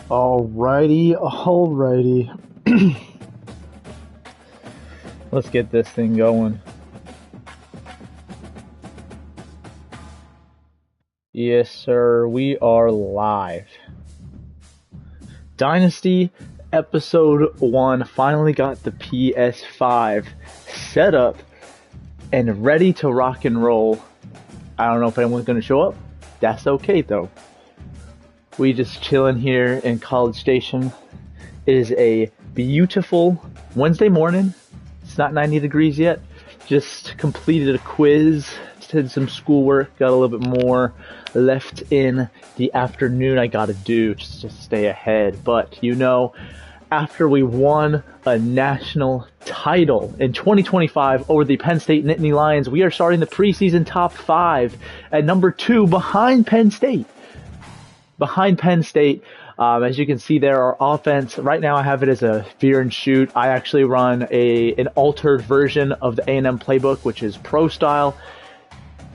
Alrighty. Let's get this thing going. Yes, sir, we are live. Dynasty Episode 1 finally got the PS5 set up and ready to rock and roll. I don't know if anyone's going to show up. That's okay, though. We just chilling here in College Station. It is a beautiful Wednesday morning. It's not 90 degrees yet. Just completed a quiz, did some schoolwork, got a little bit more left in the afternoon I gotta do just to stay ahead. But you know, after we won a national title in 2025 over the Penn State Nittany Lions, we are starting the preseason top 5 at number 2 behind Penn State. As you can see there, our offense, right now I have it as a fear and shoot. I actually run an altered version of the A&M playbook, which is pro style,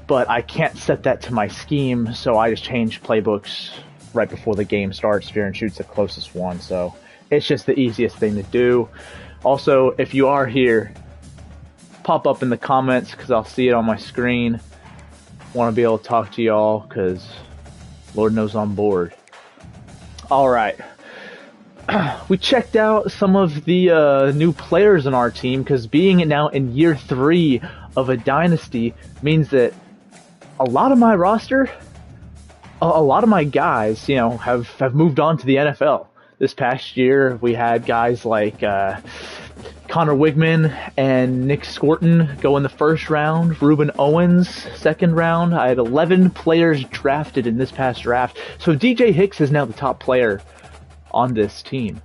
but I can't set that to my scheme, so I just change playbooks right before the game starts. Fear and shoot's the closest one, so it's just the easiest thing to do. Also, if you are here, pop up in the comments because I'll see it on my screen. Want to be able to talk to y'all because Lord knows I'm bored. All right. We checked out some of the new players on our team because being now in year 3 of a dynasty means that a lot of my roster, a lot of my guys, you know, have moved on to the NFL. This past year, we had guys like Connor Wigman and Nick Scorton go in the first round. Ruben Owens, second round. I had 11 players drafted in this past draft. So DJ Hicks is now the top player on this team.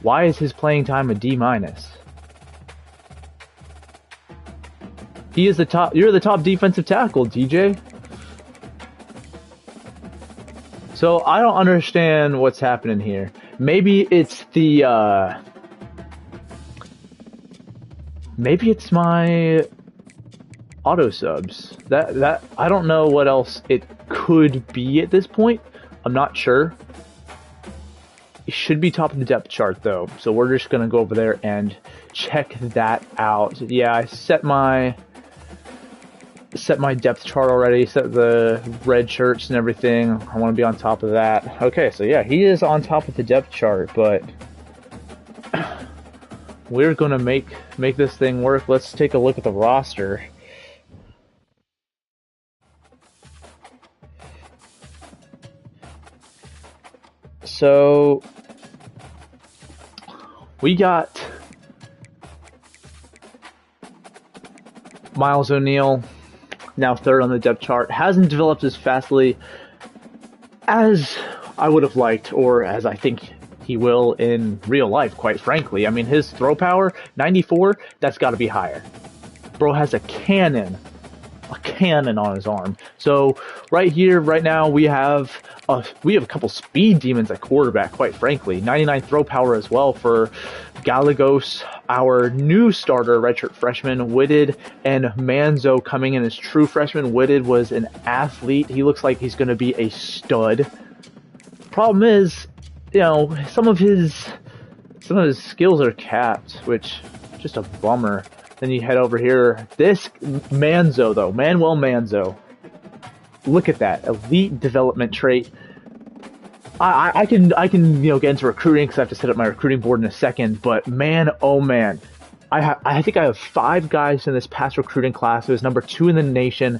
Why is his playing time a D-? He is the top. You're the top defensive tackle, DJ. So I don't understand what's happening here. Maybe it's the maybe it's my auto subs. That I don't know what else it could be at this point. I'm not sure. It should be top of the depth chart though. So we're just gonna go over there and check that out. Yeah, I set my depth chart already, set the red shirts and everything. I want to be on top of that. Okay, so yeah, he is on top of the depth chart, but we're gonna make this thing work. Let's take a look at the roster. So we got Miles O'Neal, now third on the depth chart. Hasn't developed as fastly as I would have liked, or as I think he will in real life, quite frankly. I mean, his throw power, 94, that's got to be higher. Bro has a cannon on his arm. So right here, right now, we have a couple speed demons at quarterback, quite frankly. 99 throw power as well for Gallegos, our new starter, redshirt freshman. Whitted and Manzo coming in as true freshmen. Whitted was an athlete. He looks like he's going to be a stud. Problem is, you know, some of his skills are capped, which is just a bummer. Then you head over here. This Manzo, though, Manuel Manzo. Look at that elite development trait. I can get into recruiting because I have to set up my recruiting board in a second. But man, oh man, I think I have 5 guys in this past recruiting class. It was number 2 in the nation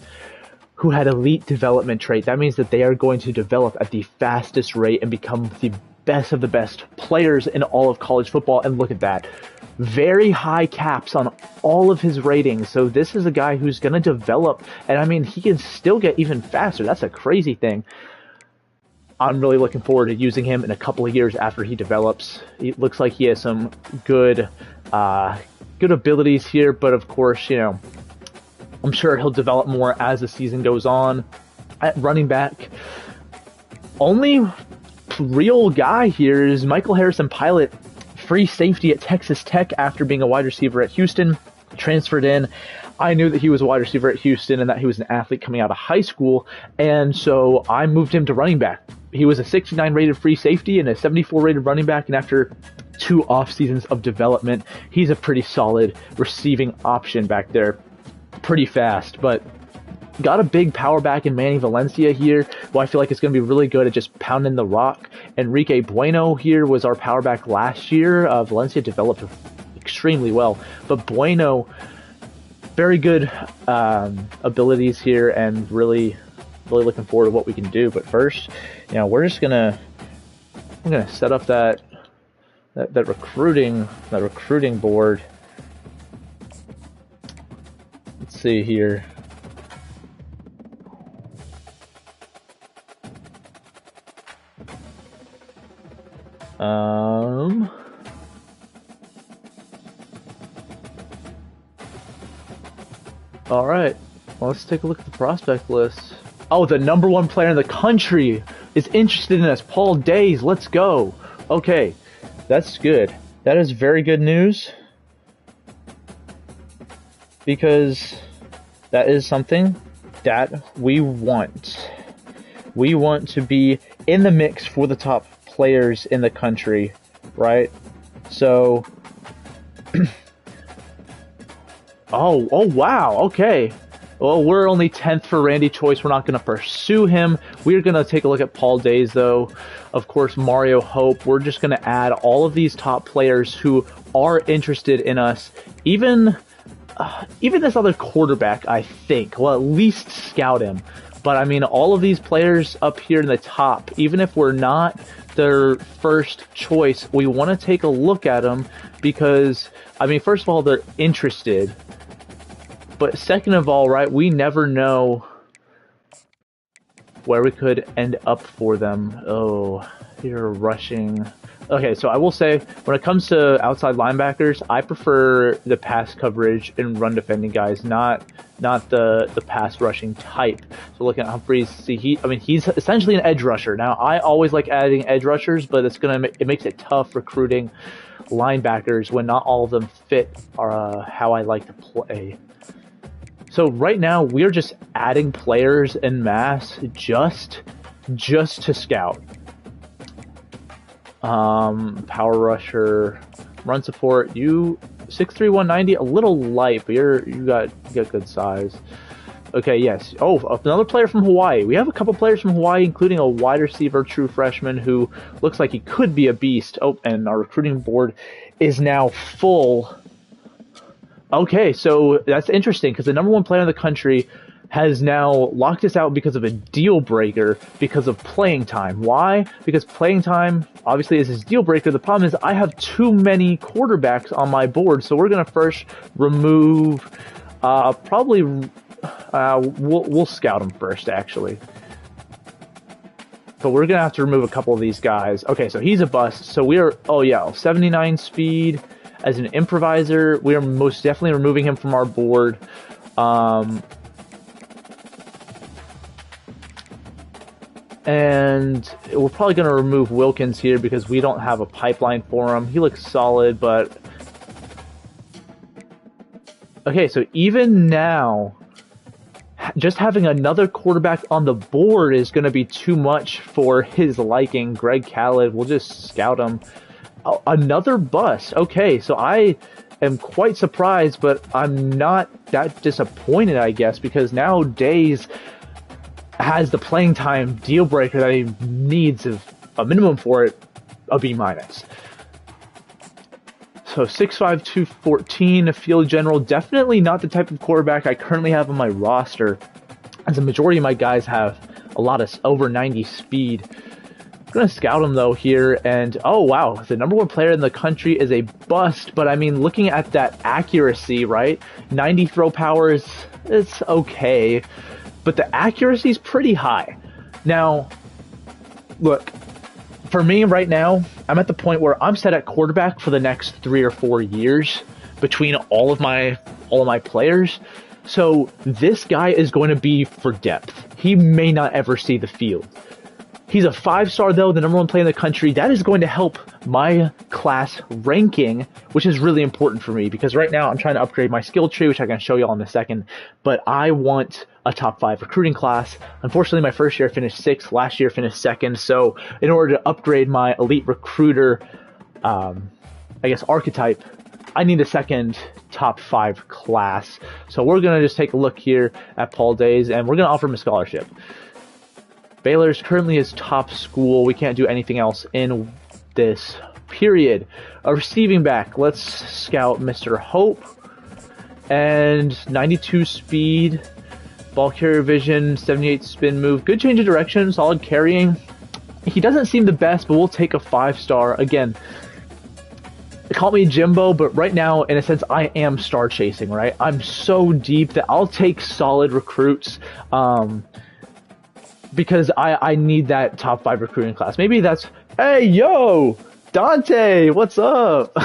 who had elite development trait. That means that they are going to develop at the fastest rate and become the best of the best players in all of college football. And look at that. Very high caps on all of his ratings. So this is a guy who's going to develop, and I mean, he can still get even faster. That's a crazy thing. I'm really looking forward to using him in a couple of years after he develops. It looks like he has some good abilities here, but of course, you know, I'm sure he'll develop more as the season goes on. At running back, only real guy here is Michael Harrison Pilot, free safety at Texas Tech after being a wide receiver at Houston, transferred in. I knew that he was a wide receiver at Houston and that he was an athlete coming out of high school, and so I moved him to running back. he was a 69 rated free safety and a 74 rated running back, and after 2 off seasons of development, he's a pretty solid receiving option back there. Pretty fast, but got a big power back in Manny Valencia here, who I feel like is going to be really good at just pounding the rock. Enrique Bueno here was our power back last year. Valencia developed extremely well, but Bueno, very good abilities here, and really looking forward to what we can do. But first, we're gonna set up that recruiting board. Let's see here. All right, well, let's take a look at the prospect list. Oh, the #1 player in the country is interested in us, Paul Days. Let's go. Okay, that's good. That is very good news, because that is something that we want. We want to be in the mix for the top players in the country, right? So, oh wow, okay. Well, we're only 10th for Randy Choice. We're not going to pursue him. We're going to take a look at Paul Days, though. Of course, Mario Hope. We're just going to add all of these top players who are interested in us. Even this other quarterback, I think. Well, at least scout him. But, I mean, all of these players up here in the top, even if we're not their first choice, we want to take a look at them because, I mean, first of all, they're interested. But second of all, right, we never know where we could end up for them. Oh, you're rushing. Okay, so I will say, when it comes to outside linebackers, I prefer the pass coverage and run defending guys, not the pass rushing type. So looking at Humphreys, see, he's essentially an edge rusher. Now, I always like adding edge rushers, but it makes it tough recruiting linebackers when not all of them fit how I like to play. So right now, we're just adding players en masse just to scout. Power rusher, run support. You 6'3", 190, a little light, but you got good size. Okay, yes. Oh, another player from Hawaii. We have a couple players from Hawaii, including a wide receiver, true freshman, who looks like he could be a beast. Oh, and our recruiting board is now full. Okay, so that's interesting because the #1 player in the country has now locked us out because of a deal breaker, because of playing time. Why? Because playing time obviously is his deal breaker. The problem is I have too many quarterbacks on my board, so we're gonna first remove. We'll scout them first, actually. But we're gonna have to remove a couple of these guys. Okay, so he's a bust. So we are. Oh yeah, 79 speed. As an improviser, we are most definitely removing him from our board. And we're probably going to remove Wilkins here because we don't have a pipeline for him. He looks solid, but... Okay, so even now, just having another quarterback on the board is going to be too much for his liking. Greg Khaled, we'll just scout him. Oh, another bust. Okay, so I am quite surprised, but I'm not that disappointed, I guess, because now Days has the playing time deal breaker that he needs, of a minimum for it, a B-. So 6'5", 214, a field general, definitely not the type of quarterback I currently have on my roster, as the majority of my guys have a lot of over 90 speed. I'm going to scout him, though, here, and oh, wow, the #1 player in the country is a bust, but I mean, looking at that accuracy, right, 90 throw power it's okay, but the accuracy is pretty high. Now, look, for me right now, I'm at the point where I'm set at quarterback for the next 3 or 4 years between all of my players, so this guy is going to be for depth. He may not ever see the field. He's a 5-star though, the #1 player in the country. That is going to help my class ranking, which is really important for me because right now I'm trying to upgrade my skill tree, which I can show you all in a second. But I want a top 5 recruiting class. Unfortunately, my first year finished 6th, last year finished 2nd. So in order to upgrade my elite recruiter, archetype, I need a second top 5 class. So we're going to just take a look here at Paul Days, and we're going to offer him a scholarship. Baylor is currently his top school. We can't do anything else in this period. A receiving back. Let's scout Mr. Hope. And 92 speed, ball carrier vision, 78 spin move. Good change of direction, solid carrying. He doesn't seem the best, but we'll take a 5-star. Again, call me Jimbo, but right now, in a sense, I am star chasing, right? I'm so deep that I'll take solid recruits because I need that top 5 recruiting class. Maybe that's, hey, yo, Dante, what's up?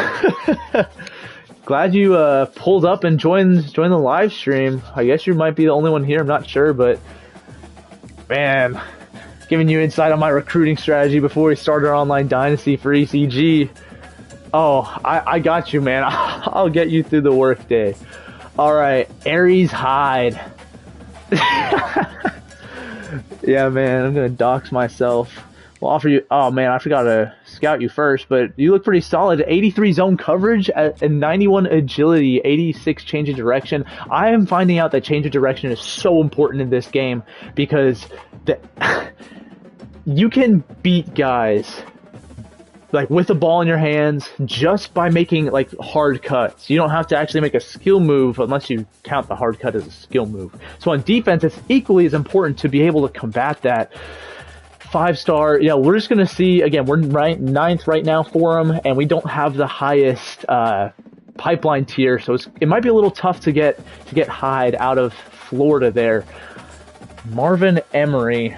Glad you pulled up and joined the live stream. I guess you might be the only one here, I'm not sure, but man, giving you insight on my recruiting strategy before we start our online Dynasty for ECG. Oh, I got you, man. I'll get you through the workday. All right, Aries Hyde. Yeah, man, I'm gonna dox myself. We'll offer you. Oh man, I forgot to scout you first, but you look pretty solid. 83 zone coverage and 91 agility, 86 change of direction. I am finding out that change of direction is so important in this game because you can beat guys like with the ball in your hands just by making like hard cuts. You don't have to actually make a skill move unless you count the hard cut as a skill move. So on defense, it's equally as important to be able to combat that. 5-star, yeah, we're just going to see, again, we're 9th right now for him, and we don't have the highest pipeline tier, so it might be a little tough to get Hyde out of Florida there. Marvin Emery.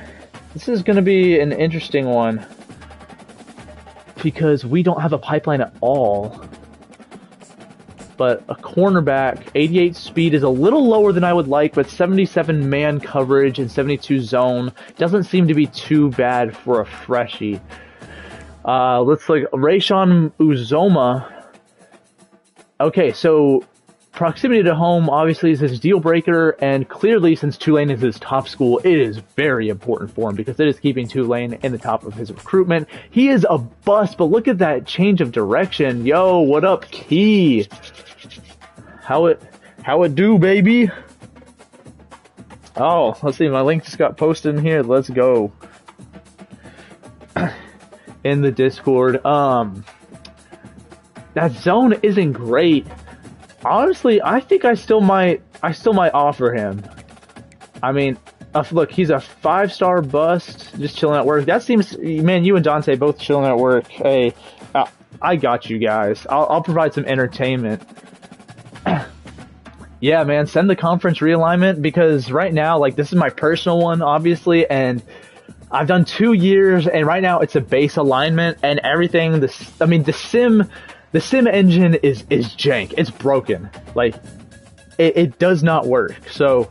This is going to be an interesting one because we don't have a pipeline at all. But a cornerback, 88 speed is a little lower than I would like, but 77 man coverage and 72 zone doesn't seem to be too bad for a freshie. Let's look, Rayshon Uzoma. Okay, so proximity to home obviously is his deal breaker, and clearly since Tulane is his top school, it is very important for him because it is keeping Tulane in the top of his recruitment. He is a bust, but look at that change of direction. Yo, what up, Key? How it do, baby? Oh, let's see, my link just got posted in here. Let's go. In the Discord. That zone isn't great. Honestly, I think I still might offer him. I mean, look, he's a 5-star bust, just chilling at work. That seems, man, you and Dante both chilling at work. Hey, I got you guys. I'll provide some entertainment. Yeah, man, send the conference realignment because right now, like, this is my personal one, obviously, and I've done 2 years, and right now it's a base alignment and everything. The sim engine is jank. It's broken. Like, it does not work. So,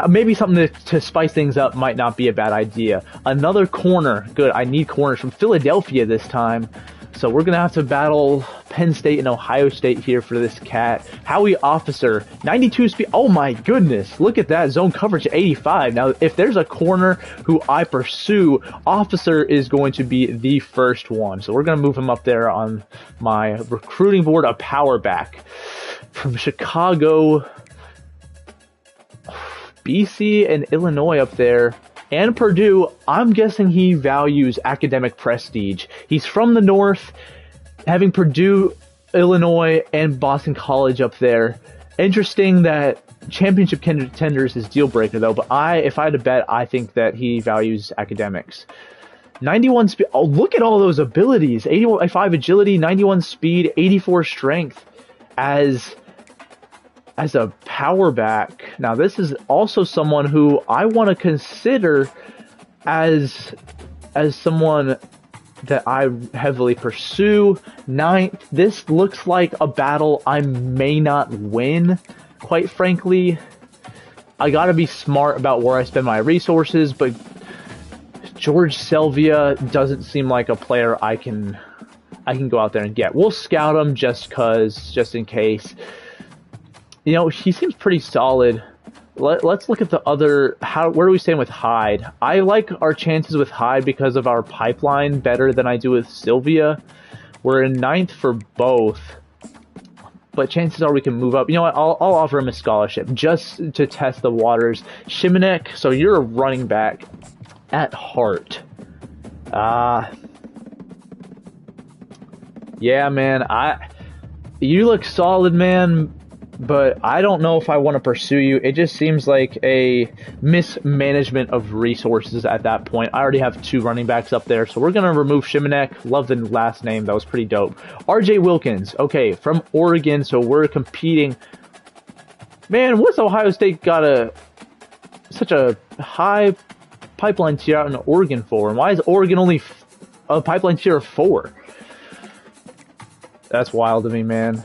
maybe something to spice things up might not be a bad idea. Another corner. Good. I need corners from Philadelphia this time. So we're going to have to battle Penn State and Ohio State here for this cat. Howie Officer, 92 speed. Oh my goodness. Look at that. Zone coverage 85. Now, if there's a corner who I pursue, Officer is going to be the first one. So we're going to move him up there on my recruiting board, a power back. From Chicago, BC and Illinois up there. And Purdue, I'm guessing he values academic prestige. He's from the North, having Purdue, Illinois, and Boston College up there. Interesting that championship contender is his deal breaker, though. But if I had to bet, I think that he values academics. 91 speed. Oh, look at all those abilities. 85 agility, 91 speed, 84 strength as a power back. Now, this is also someone who I want to consider as someone that I heavily pursue. 9th, this looks like a battle I may not win, quite frankly. I gotta be smart about where I spend my resources, but George Selvia doesn't seem like a player I can go out there and get. We'll scout him just in case. You know, he seems pretty solid. Let's look at the other. Where are we staying with Hyde? I like our chances with Hyde because of our pipeline better than I do with Sylvia. We're in 9th for both, but chances are we can move up. You know what? I'll offer him a scholarship just to test the waters. Shimanek, so you're a running back at heart. Yeah, man. You look solid, man. But I don't know if I want to pursue you. It just seems like a mismanagement of resources at that point. I already have 2 running backs up there, so we're going to remove Shimanek. Love the last name. That was pretty dope. RJ Wilkins. Okay, from Oregon, so we're competing. Man, what's Ohio State got such a high pipeline tier out in Oregon for? And why is Oregon only a pipeline tier of 4? That's wild to me, man.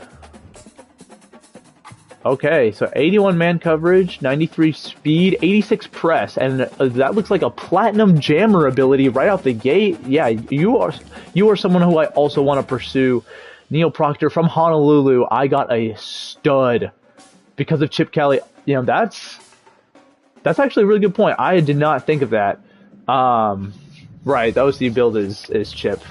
Okay, so 81 man coverage, 93 speed, 86 press, and that looks like a platinum jammer ability right out the gate. Yeah, you are someone who I also want to pursue. Neil Proctor from Honolulu. I got a stud because of Chip Kelly. You know, that's actually a really good point. I did not think of that. Right, the OC build is Chip.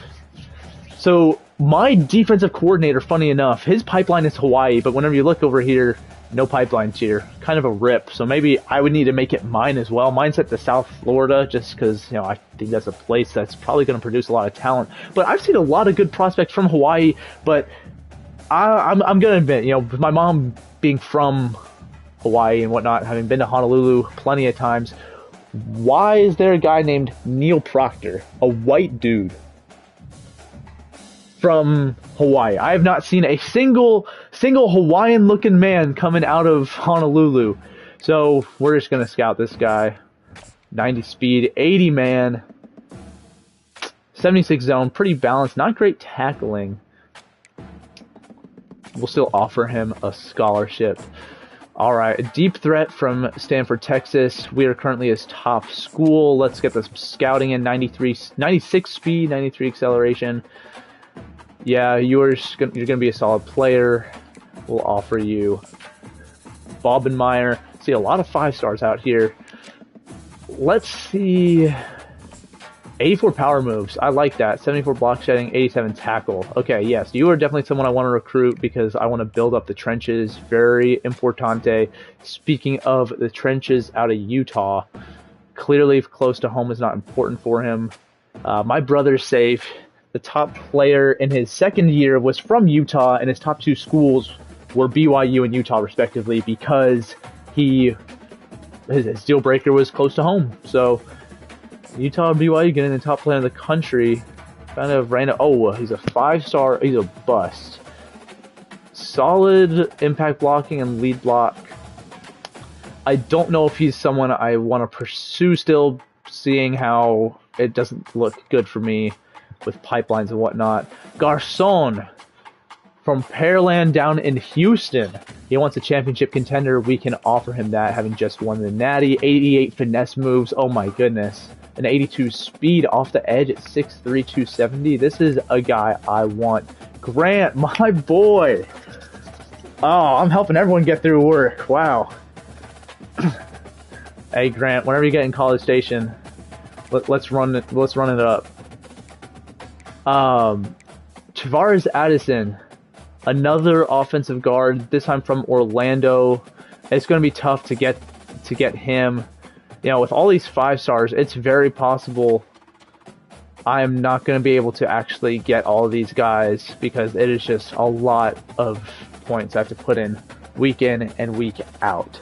So my defensive coordinator, funny enough, his pipeline is Hawaii, but whenever you look over here, no pipeline tier. Kind of a rip. So maybe I would need to make it mine as well. Mine's set to South Florida just because, you know, I think that's a place that's probably going to produce a lot of talent. But I've seen a lot of good prospects from Hawaii, but I'm going to admit, you know, with my mom being from Hawaii and whatnot, having been to Honolulu plenty of times, why is there a guy named Neil Proctor, a white dude, from Hawaii? I have not seen a single Hawaiian-looking man coming out of Honolulu. So we're just going to scout this guy. 90 speed, 80 man, 76 zone, pretty balanced, not great tackling. We'll still offer him a scholarship. All right, a deep threat from Stanford, Texas. We are currently his top school. Let's get the scouting in. 96 speed, 93 acceleration. Yeah, you're going to be a solid player. We'll offer you Bobenmeyer. See a lot of 5-stars out here. Let's see. 84 power moves. I like that. 74 block shedding, 87 tackle. Okay, yes, you are definitely someone I want to recruit because I want to build up the trenches. Very importante. Speaking of the trenches out of Utah, clearly close to home is not important for him. My brother's safe. The top player in his second year was from Utah, and his top 2 schools were BYU and Utah, respectively, because his deal breaker was close to home. So Utah and BYU getting the top player in the country kind of ran. Oh, he's a 5-star. He's a bust. Solid impact blocking and lead block. I don't know if he's someone I want to pursue still, seeing how it doesn't look good for me with pipelines and whatnot. Garcon from Pearland down in Houston. He wants a championship contender. We can offer him that, having just won the Natty. 88 finesse moves. Oh my goodness. An 82 speed off the edge at 6'3", 270. This is a guy I want. Grant, my boy. Oh, I'm helping everyone get through work. Wow. Hey Grant, whenever you get in College Station, let's run it up. Tavares Addison, another offensive guard, this time from Orlando. It's going to be tough to get him. You know, with all these 5-stars, it's very possible I'm not going to be able to actually get all of these guys because it is just a lot of points I have to put in week in and week out.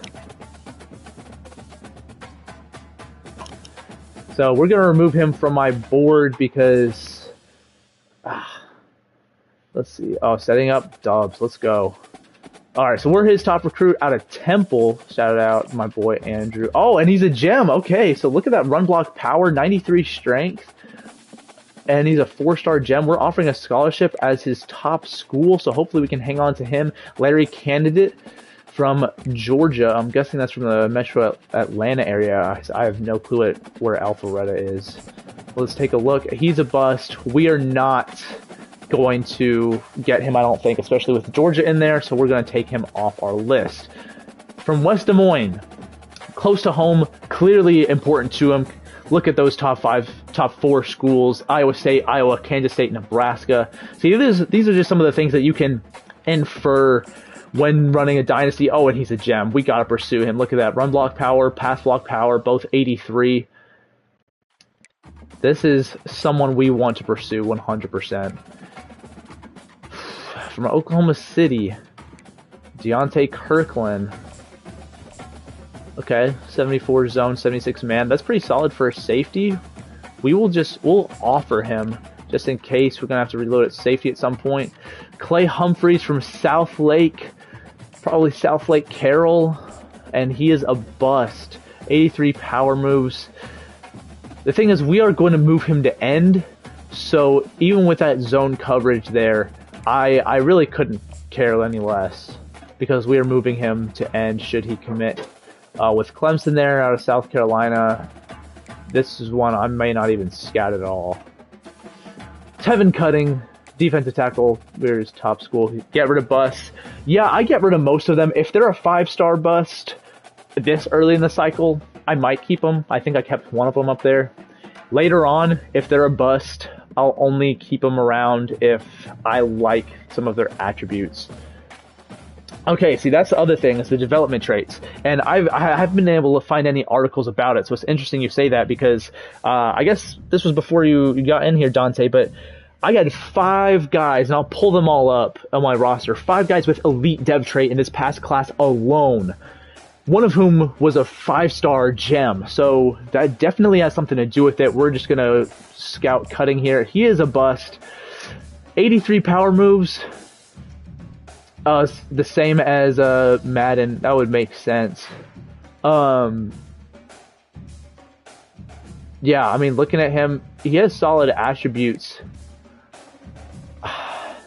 So we're going to remove him from my board because... let's see. Oh, setting up dubs. Let's go. All right, so we're his top recruit out of Temple. Shout out my boy Andrew. Oh, and he's a gem. Okay, so look at that run block power, 93 strength. And he's a 4-star gem. We're offering a scholarship as his top school, so hopefully we can hang on to him. Larry Candidate from Georgia. I'm guessing that's from the Metro Atlanta area. I have no clue where Alpharetta is. Let's take a look. He's a bust. We are not going to get him, I don't think, especially with Georgia in there, so we're going to take him off our list. From West Des Moines, close to home, clearly important to him. Look at those top 4 schools: Iowa State, Iowa, Kansas State, Nebraska. See, these are just some of the things that you can infer when running a dynasty. Oh, and he's a gem. We got to pursue him. Look at that. Run block power, pass block power, both 83. This is someone we want to pursue 100%. From Oklahoma City, Deontay Kirkland. Okay, 74 zone, 76 man. That's pretty solid for a safety. We'll offer him just in case we're going to have to reload at safety at some point. Clay Humphreys from South Lake, probably South Lake Carroll, and he is a bust. 83 power moves. The thing is, we are going to move him to end, so even with that zone coverage there, I really couldn't care any less, because we are moving him to end should he commit. With Clemson there out of South Carolina, this is one I may not even scout at all. Tevin Cutting, defensive tackle, we're his top school. Get rid of busts. Yeah, I get rid of most of them. If they're a 5-star bust this early in the cycle, I might keep them. I think I kept one of them up there. Later on, if they're a bust, I'll only keep them around if I like some of their attributes. Okay, see, that's the other thing, is the development traits. And I haven't been able to find any articles about it, so it's interesting you say that, because I guess this was before you got in here, Dante, but I got 5 guys, and I'll pull them all up on my roster, 5 guys with elite dev trait in this past class alone, one of whom was a 5-star gem, so that definitely has something to do with it. We're just going to scout Cutting here. He is a bust. 83 power moves. The same as Madden. That would make sense. Yeah, I mean, looking at him, he has solid attributes. I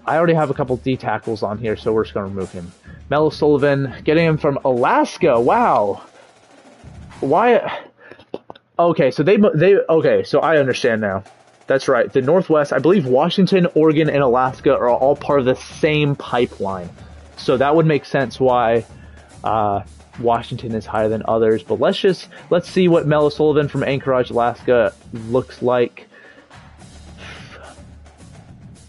already have a couple D tackles on here, so we're just going to remove him. Mel Sullivan, getting him from Alaska. Wow. Why? Okay, so okay, so I understand now. That's right. The Northwest, I believe Washington, Oregon, and Alaska are all part of the same pipeline. So that would make sense why Washington is higher than others. But let's see what Mel Sullivan from Anchorage, Alaska looks like.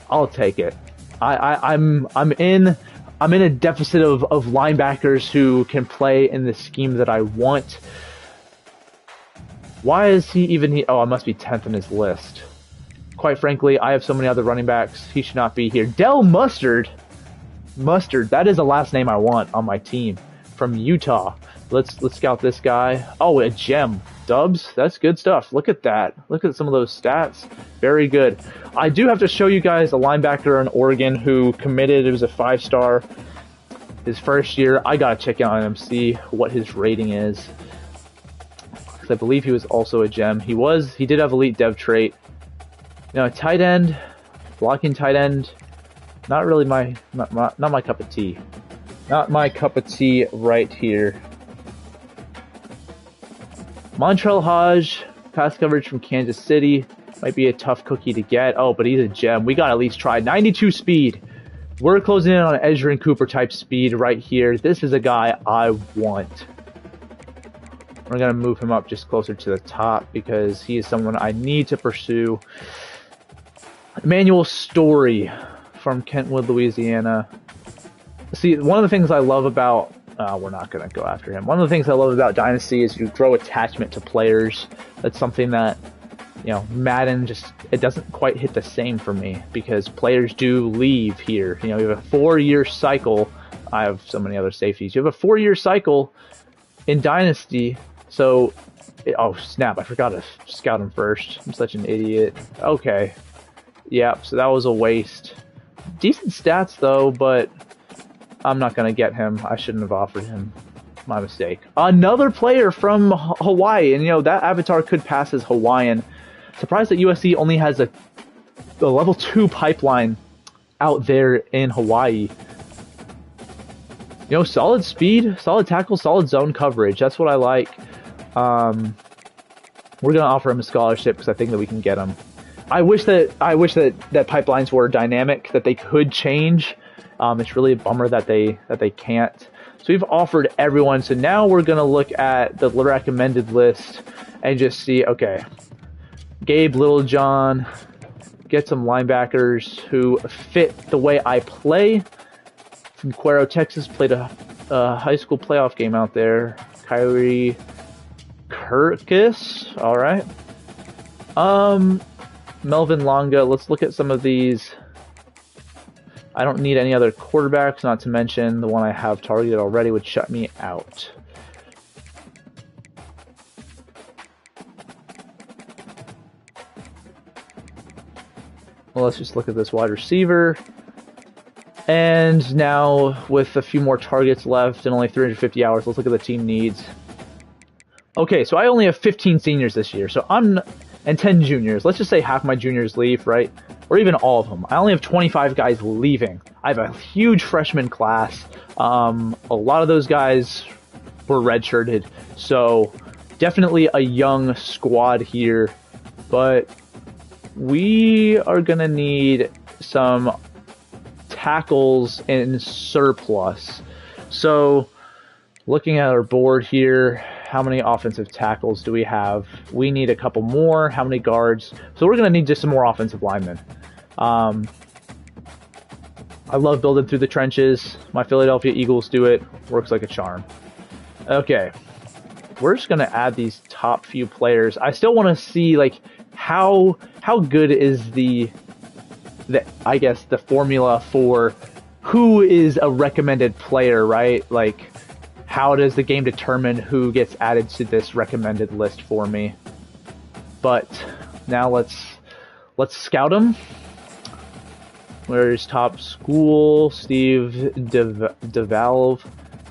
I'll take it. I'm in a deficit of linebackers who can play in the scheme that I want. Why is he even here? Oh, I must be 10th on his list. Quite frankly, I have so many other running backs. He should not be here. Del Mustard. Mustard. That is the last name I want on my team. From Utah. Let's scout this guy. Oh, a gem. Dubs. That's good stuff. Look at that. Look at some of those stats. Very good. I do have to show you guys a linebacker in Oregon who committed. It was a 5-star. His first year. I gotta check in on him, see what his rating is. Because I believe he was also a gem. He did have elite dev trait. Now, tight end, blocking tight end, not really not my cup of tea. Not my cup of tea right here. Montrell Hodge, pass coverage from Kansas City, might be a tough cookie to get. Oh, but he's a gem. We got to at least try. 92 speed. We're closing in on Edgerrin Cooper type speed right here. This is a guy I want. We're going to move him up just closer to the top because he is someone I need to pursue. Emmanuel Story from Kentwood, Louisiana. See, one of the things I love about... we're not going to go after him. One of the things I love about Dynasty is you grow attachment to players. That's something that, Madden it doesn't quite hit the same for me because players do leave here. You have a 4-year cycle. I have so many other safeties. You have a 4-year cycle in Dynasty. So, oh snap, I forgot to scout him first. I'm such an idiot. Okay. Yeah, so that was a waste. Decent stats though, but I'm not going to get him. I shouldn't have offered him. My mistake. Another player from Hawaii, and that avatar could pass as Hawaiian. Surprised that USC only has a level 2 pipeline out there in Hawaii. Solid speed, solid tackle, solid zone coverage. That's what I like. We're going to offer him a scholarship because I think that we can get him. I wish that pipelines were dynamic, that they could change. It's really a bummer that they can't. So we've offered everyone. So now we're going to look at the recommended list and just see, okay, Gabe Littlejohn, get some linebackers who fit the way I play. From Cuero, Texas, played a high school playoff game out there. Kyrie Kirkus, all right. Melvin Longa, let's look at some of these. I don't need any other quarterbacks, not to mention the one I have targeted already would shut me out. Well, let's just look at this wide receiver. And now, with a few more targets left and only 350 hours, let's look at the team needs. Okay, so I only have 15 seniors this year, and 10 juniors. Let's just say half my juniors leave, right? Or even all of them. I only have 25 guys leaving. I have a huge freshman class. A lot of those guys were redshirted, so definitely a young squad here. But we are going to need some tackles in surplus. So looking at our board here, how many offensive tackles do we have? We need a couple more. How many guards? So we're going to need just some more offensive linemen. I love building through the trenches. My Philadelphia Eagles do it. Works like a charm. Okay. We're just going to add these top few players. I still want to see like how good is the I guess the formula for who is a recommended player, right? Like, how does the game determine who gets added to this recommended list for me? But now let's scout them. Where's top school? Steve DeValve.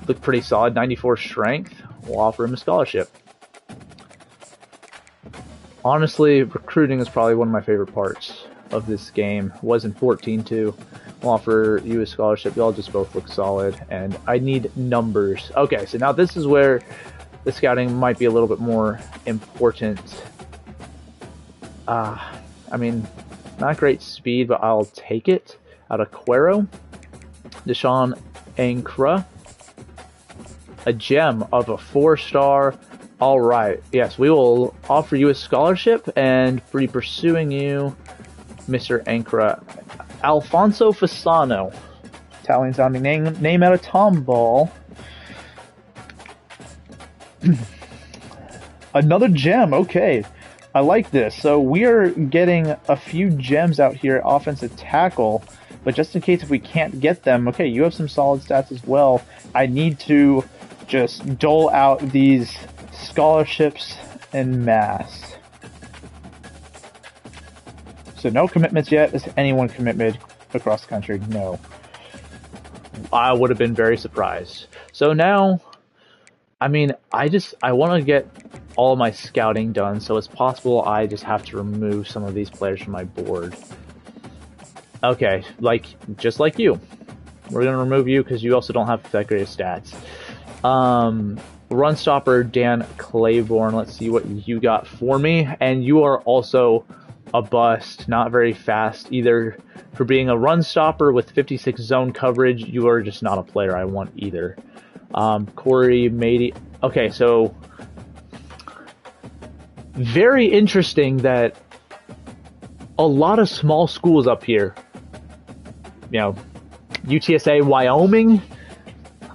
Look pretty solid. 94 strength. We'll offer him a scholarship. Honestly, recruiting is probably one of my favorite parts of this game. Was in 14 too. We'll offer you a scholarship. Y'all just both look solid, and I need numbers. Okay, so now this is where the scouting might be a little bit more important. I mean, not great speed, but I'll take it. Out of Cuero, Deshaun Ankra, a gem of a 4-star. All right, yes, we will offer you a scholarship and be pursuing you, Mr. Ankra. Alfonso Fasano, Italian sounding name out of Tomball. Another gem, okay. I like this. So we are getting a few gems out here, offensive tackle, but just in case if we can't get them, okay, you have some solid stats as well. I need to just dole out these scholarships en masse. So no commitments yet. Is anyone committed across the country? No. I would have been very surprised. So now, I mean, I want to get all of my scouting done, so it's possible I just have to remove some of these players from my board. Okay, just like you. We're going to remove you because you also don't have that great of stats. Run stopper Dan Claiborne. Let's see what you got for me. And you are also a bust, not very fast either. For being a run stopper with 56 zone coverage, you are just not a player I want either. Corey Mady. Okay, so very interesting that a lot of small schools up here, you know, UTSA, Wyoming,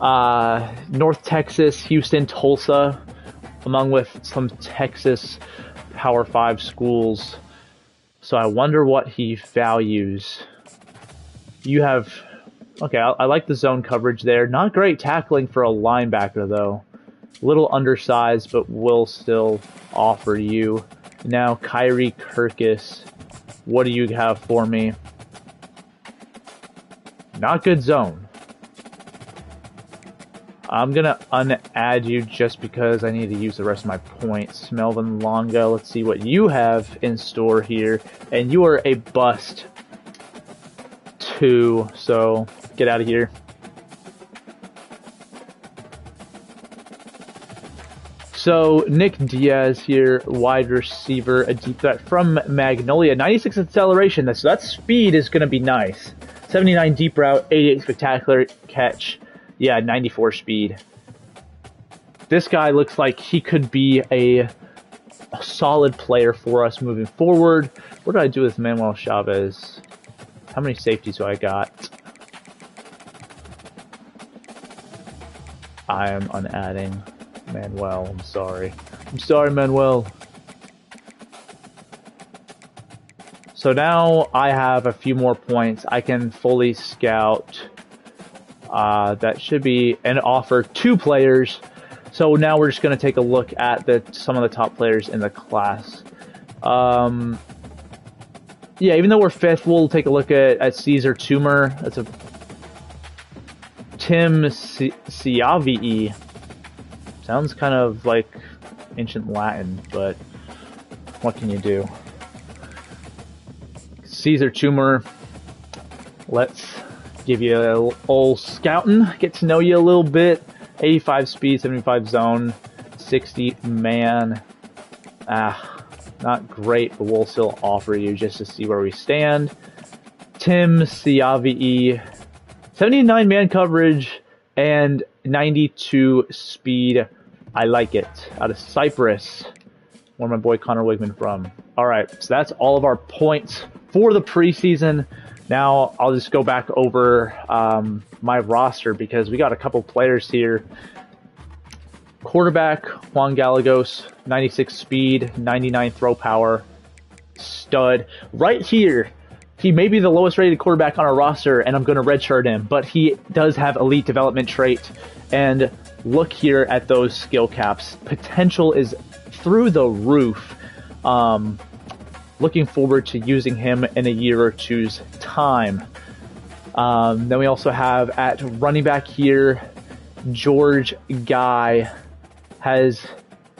North Texas, Houston, Tulsa, among with some Texas Power 5 schools. So I wonder what he values. You have... Okay, I like the zone coverage there. Not great tackling for a linebacker, though. A little undersized, but will still offer you. Now, Kyrie Kirkus. What do you have for me? Not good zone. I'm going to unadd you just because I need to use the rest of my points. Melvin Longa, let's see what you have in store here. And you are a bust, too. So, get out of here. So Nick Diaz here, wide receiver, a deep threat from Magnolia. 96 acceleration, so that speed is going to be nice. 79 deep route, 88 spectacular catch. Yeah, 94 speed. This guy looks like he could be a solid player for us moving forward. What did I do with Manuel Chavez? How many safeties do I got? I am unadding Manuel. I'm sorry. I'm sorry, Manuel. So now I have a few more points. I can fully scout. That should be an offer 2 players. So now we're just going to take a look at some of the top players in the class. Yeah, even though we're 5th, we'll take a look at Caesar Toomer. That's a Tim Ciavi. Sounds kind of like ancient Latin, but what can you do? Caesar Toomer. Let's give you a old scouting, get to know you a little bit. 85 speed, 75 zone, 60 man. Not great, but we'll still offer you just to see where we stand. Tim Ciavi, 79 man coverage and 92 speed. I like it. Out of Cyprus, where my boy Connor Wigman from. All right, so that's all of our points for the preseason. Now I'll just go back over my roster because we got a couple players here. Quarterback, Juan Gallegos, 96 speed, 99 throw power, stud. Right here, he may be the lowest rated quarterback on our roster, and I'm going to redshirt him, but he does have elite development trait. And look here at those skill caps. Potential is through the roof. Looking forward to using him in a year or two's time. Then we also have at running back here, George Guy has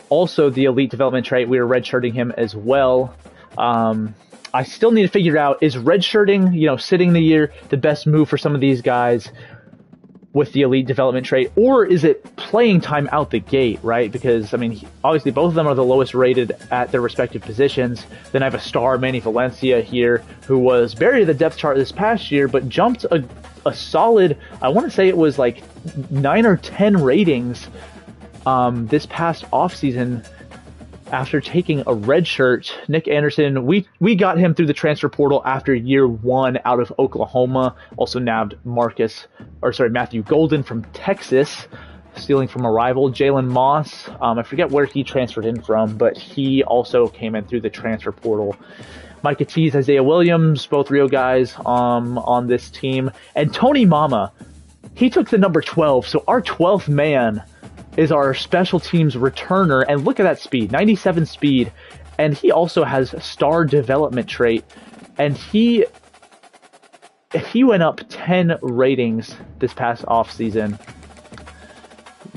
also the elite development trait. We are redshirting him as well. I still need to figure out, is redshirting, sitting the year, the best move for some of these guys with the elite development trait, or is it playing time out the gate, right? Because, obviously both of them are the lowest rated at their respective positions. Then I have a star, Manny Valencia here, who was buried in the depth chart this past year, but jumped a solid, I want to say it was like 9 or 10 ratings this past offseason after taking a red shirt. Nick Anderson, we got him through the transfer portal after year 1 out of Oklahoma. Also nabbed Matthew Golden from Texas, stealing from a rival. Jalen Moss, I forget where he transferred in from, but he also came in through the transfer portal. Micah Tease, Isaiah Williams, both real guys on this team. And Tony Mama, he took the number 12, so our 12th man is our special teams returner, and look at that speed, 97 speed, and he also has star development trait, and he went up 10 ratings this past offseason.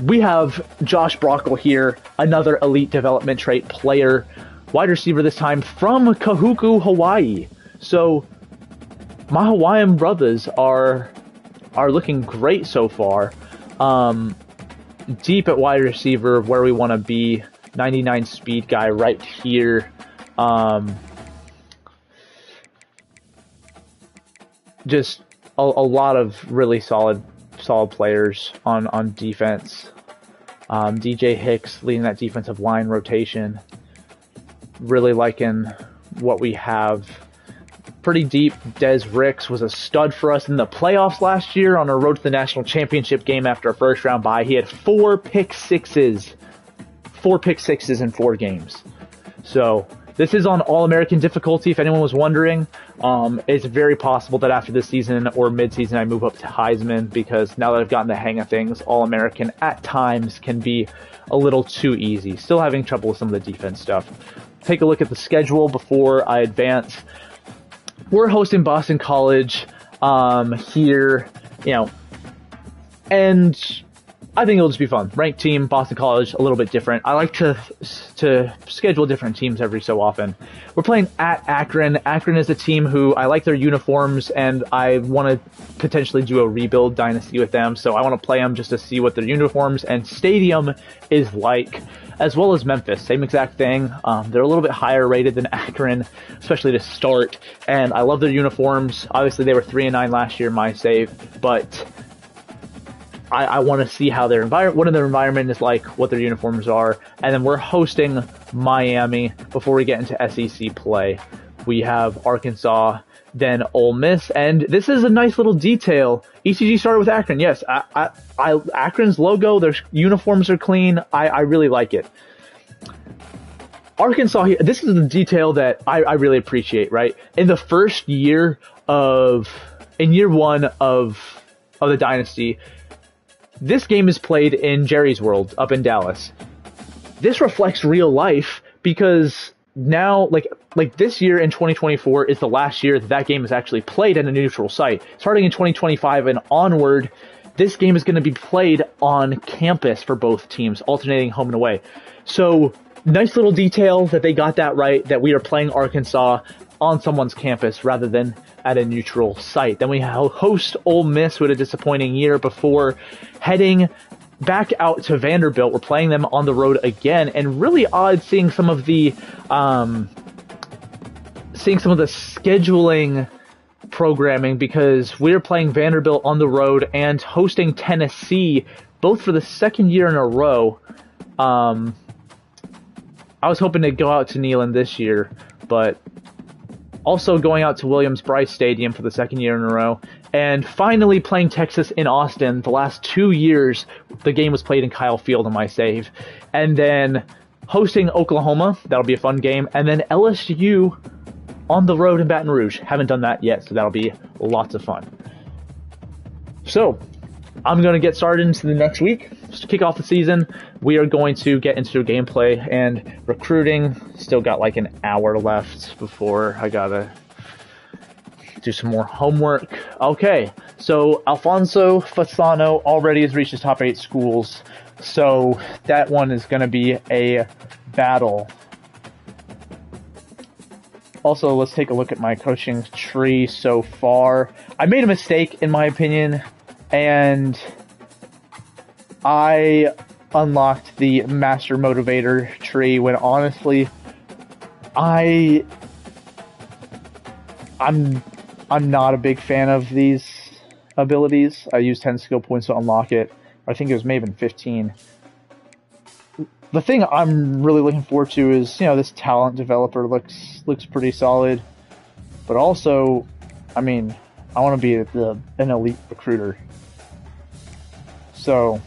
We have Josh Brockle here, another elite development trait player, wide receiver this time from Kahuku, Hawaii. So my Hawaiian brothers are looking great so far. Deep at wide receiver, where we want to be. 99 speed guy right here. Just a lot of really solid players on defense. DJ Hicks leading that defensive line rotation. Really liking what we have. Pretty deep. Des Ricks was a stud for us in the playoffs last year on our road to the national championship game after a first round bye. He had 4 pick sixes. 4 pick sixes in 4 games. So this is on All-American difficulty, if anyone was wondering. It's very possible that after this season or mid-season I move up to Heisman, because now that I've gotten the hang of things, All-American at times can be a little too easy. Still having trouble with some of the defense stuff. Take a look at the schedule before I advance. We're hosting Boston College here, and I think it'll just be fun. Ranked team, Boston College, a little bit different. I like to schedule different teams every so often. We're playing at Akron. Akron is a team who I like their uniforms, and I want to potentially do a rebuild dynasty with them. So I want to play them just to see what their uniforms and stadium is like, as well as Memphis. Same exact thing. They're a little bit higher rated than Akron, especially to start. And I love their uniforms. Obviously, they were 3-9 last year, my save, but I want to see how what their environment is like, what their uniforms are, and then we're hosting Miami before we get into SEC play. We have Arkansas, then Ole Miss, and this is a nice little detail. ECG started with Akron. Yes, Akron's logo, their uniforms are clean. I really like it. Arkansas here, this is the detail that I really appreciate, right? In the first year in year one of the Dynasty, this game is played in Jerry's World up in Dallas. This reflects real life because now, like this year in 2024 is the last year that game is actually played at a neutral site. Starting in 2025 and onward, this game is going to be played on campus for both teams, alternating home and away. So, nice little detail that they got that right, that we are playing Arkansas on someone's campus rather than at a neutral site. Then we host Ole Miss, who had a disappointing year before heading back out to Vanderbilt. We're playing them on the road again, and really odd seeing some of the scheduling programming, because we're playing Vanderbilt on the road and hosting Tennessee, both for the second year in a row. I was hoping to go out to Neyland this year, but also going out to Williams-Brice Stadium for the second year in a row, and finally playing Texas in Austin. The last 2 years, the game was played in Kyle Field on my save. And then hosting Oklahoma, that'll be a fun game, and then LSU on the road in Baton Rouge. Haven't done that yet, so that'll be lots of fun. So, I'm going to get started into the next week. Just to kick off the season, we are going to get into gameplay and recruiting. Still got like an hour left before I gotta do some more homework. Okay, so Alfonso Fasano already has reached his top 8 schools, so that one is going to be a battle. Also, let's take a look at my coaching tree so far. I made a mistake, in my opinion, and I unlocked the Master Motivator tree when honestly, I'm not a big fan of these abilities. I used 10 skill points to unlock it. I think it was maybe 15. The thing I'm really looking forward to is, this talent developer looks pretty solid. But also, I mean, I want to be an elite recruiter. So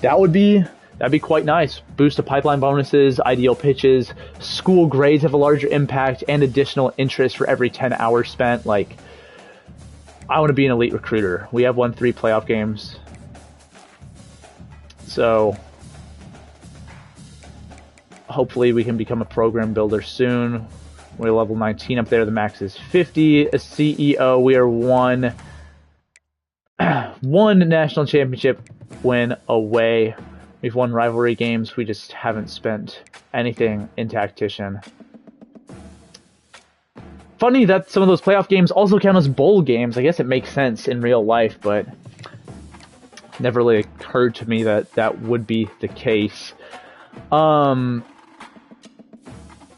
that'd be quite nice. Boost to pipeline bonuses, ideal pitches, school grades have a larger impact, and additional interest for every 10 hours spent. Like, I want to be an elite recruiter. We have won 3 playoff games. So hopefully we can become a program builder soon. We're level 19 up there. The max is 50. A CEO, we are one national championship win away. We've won rivalry games. We just haven't spent anything in Tactician. Funny that some of those playoff games also count as bowl games. I guess it makes sense in real life, but never really occurred to me that that would be the case.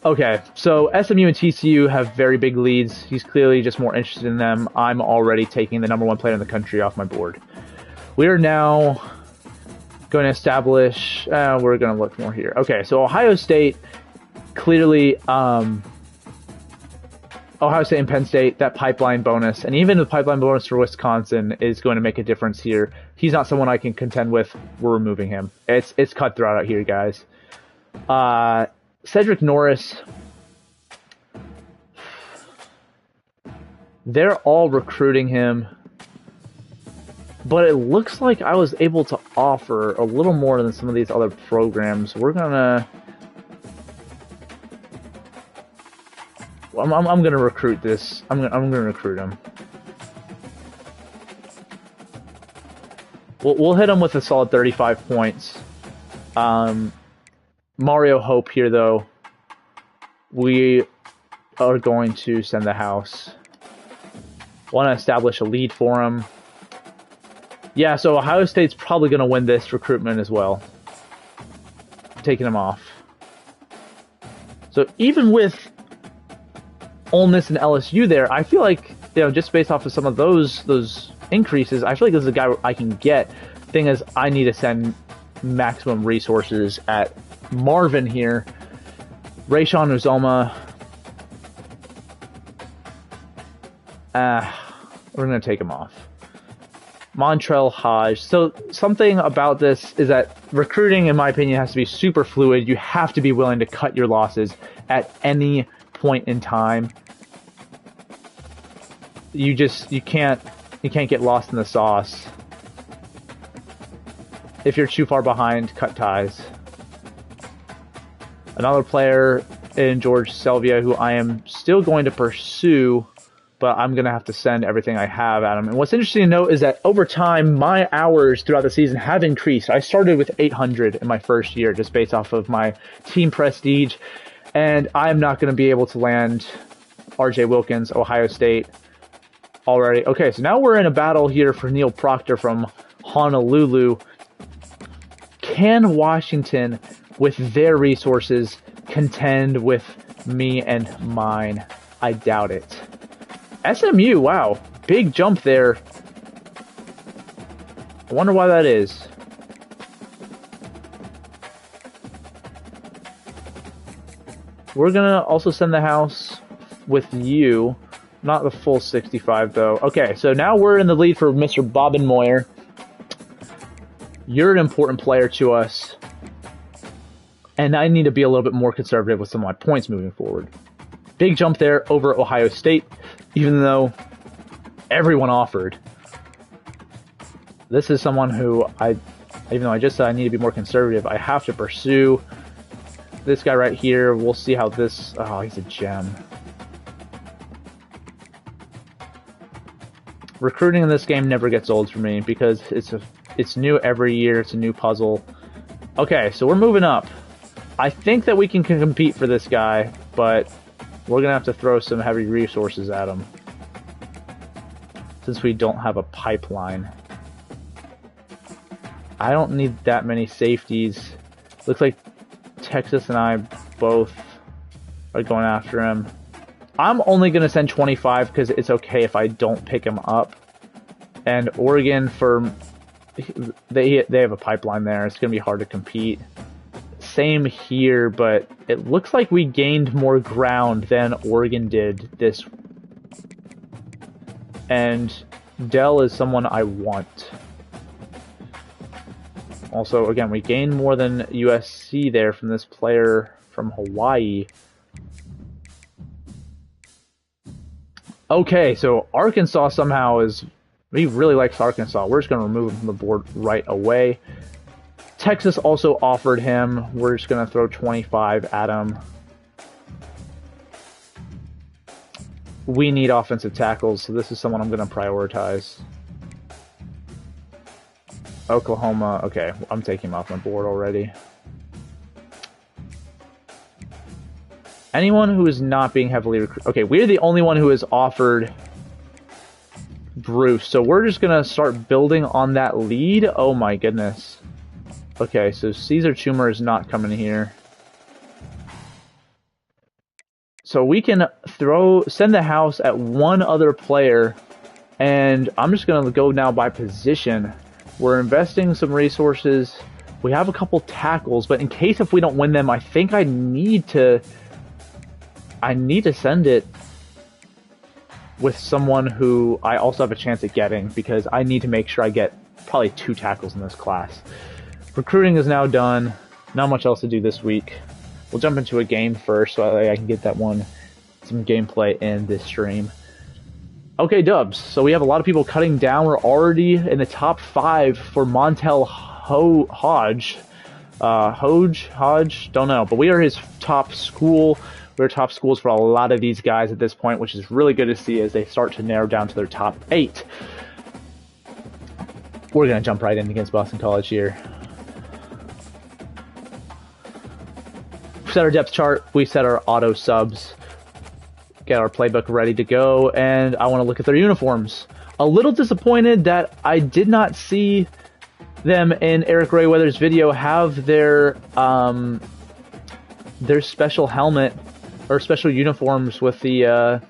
Okay, so SMU and TCU have very big leads. He's clearly just more interested in them. I'm already taking the #1 player in the country off my board. We are now going to establish... we're going to look more here. Okay, so Ohio State, clearly... Ohio State and Penn State, that pipeline bonus, and even the pipeline bonus for Wisconsin is going to make a difference here. He's not someone I can contend with. We're removing him. It's cutthroat out here, guys. Cedric Norris, they're all recruiting him, but it looks like I was able to offer a little more than some of these other programs. We're gonna... I'm gonna recruit this. I'm gonna recruit him. We'll hit him with a solid 35 points. Mario Hope here, though. We are going to send the house. Want to establish a lead for him. Yeah, so Ohio State's probably going to win this recruitment as well. Taking him off. So even with Ole Miss and LSU there, I feel like, you know, just based off of some of those increases, I feel like this is a guy I can get. Thing is, I need to send maximum resources at Marvin here. Rayshon Uzoma. We're going to take him off. Montrell Hodge. So something about this is that recruiting, in my opinion, has to be super fluid. You have to be willing to cut your losses at any point in time. You can't get lost in the sauce. If you're too far behind, cut ties. Another player in George Selvia who I am still going to pursue, but I'm going to have to send everything I have at him. And what's interesting to note is that over time, my hours throughout the season have increased. I started with 800 in my first year, just based off of my team prestige. And I'm not going to be able to land RJ Wilkins, Ohio State, already. Okay, so now we're in a battle here for Neil Proctor from Honolulu. Can Washington, with their resources, contend with me and mine? I doubt it. SMU, wow. Big jump there. I wonder why that is. We're going to also send the house with you. Not the full 65, though. Okay, so now we're in the lead for Mr. Bobbin Moyer. You're an important player to us. And I need to be a little bit more conservative with some of my points moving forward. Big jump there over Ohio State, even though everyone offered. This is someone who even though I just said I need to be more conservative, I have to pursue. This guy right here, we'll see how this... Oh, he's a gem. Recruiting in this game never gets old for me because it's new every year. It's a new puzzle. Okay, so we're moving up. I think that we can compete for this guy, but we're going to have to throw some heavy resources at him since we don't have a pipeline. I don't need that many safeties. Looks like Texas and I both are going after him. I'm only going to send 25 because it's okay if I don't pick him up. And Oregon, they have a pipeline there. It's going to be hard to compete. Same here, but it looks like we gained more ground than Oregon did this. And Dell is someone I want. Also, again, we gained more than USC there from this player from Hawaii. Okay, so Arkansas somehow is... He really likes Arkansas. We're just going to remove him from the board right away. Texas also offered him. We're just going to throw 25 at him. We need offensive tackles, so this is someone I'm going to prioritize. Oklahoma. Okay, I'm taking him off my board already. Anyone who is not being heavily recruited. Okay, we're the only one who is offered Bruce. So we're just going to start building on that lead. Oh my goodness. Okay, so Caesar Chumer is not coming here. So we can send the house at one other player. And I'm just going to go now by position. We're investing some resources. We have a couple tackles, but in case if we don't win them, I think I need to send it with someone who I also have a chance at getting, because I need to make sure I get probably 2 tackles in this class. Recruiting is now done. Not much else to do this week. We'll jump into a game first so I can get some gameplay in this stream. Okay, Dubs. So we have a lot of people cutting down. We're already in the top 5 for Montel Hodge. Hodge? Don't know. But we are his top school. We're top schools for a lot of these guys at this point, which is really good to see as they start to narrow down to their top 8. We're going to jump right in against Boston College here. Set our depth chart. We set our auto subs. Get our playbook ready to go. And I want to look at their uniforms. A little disappointed that I did not see them in Eric Rayweather's video have their special helmet or special uniforms with the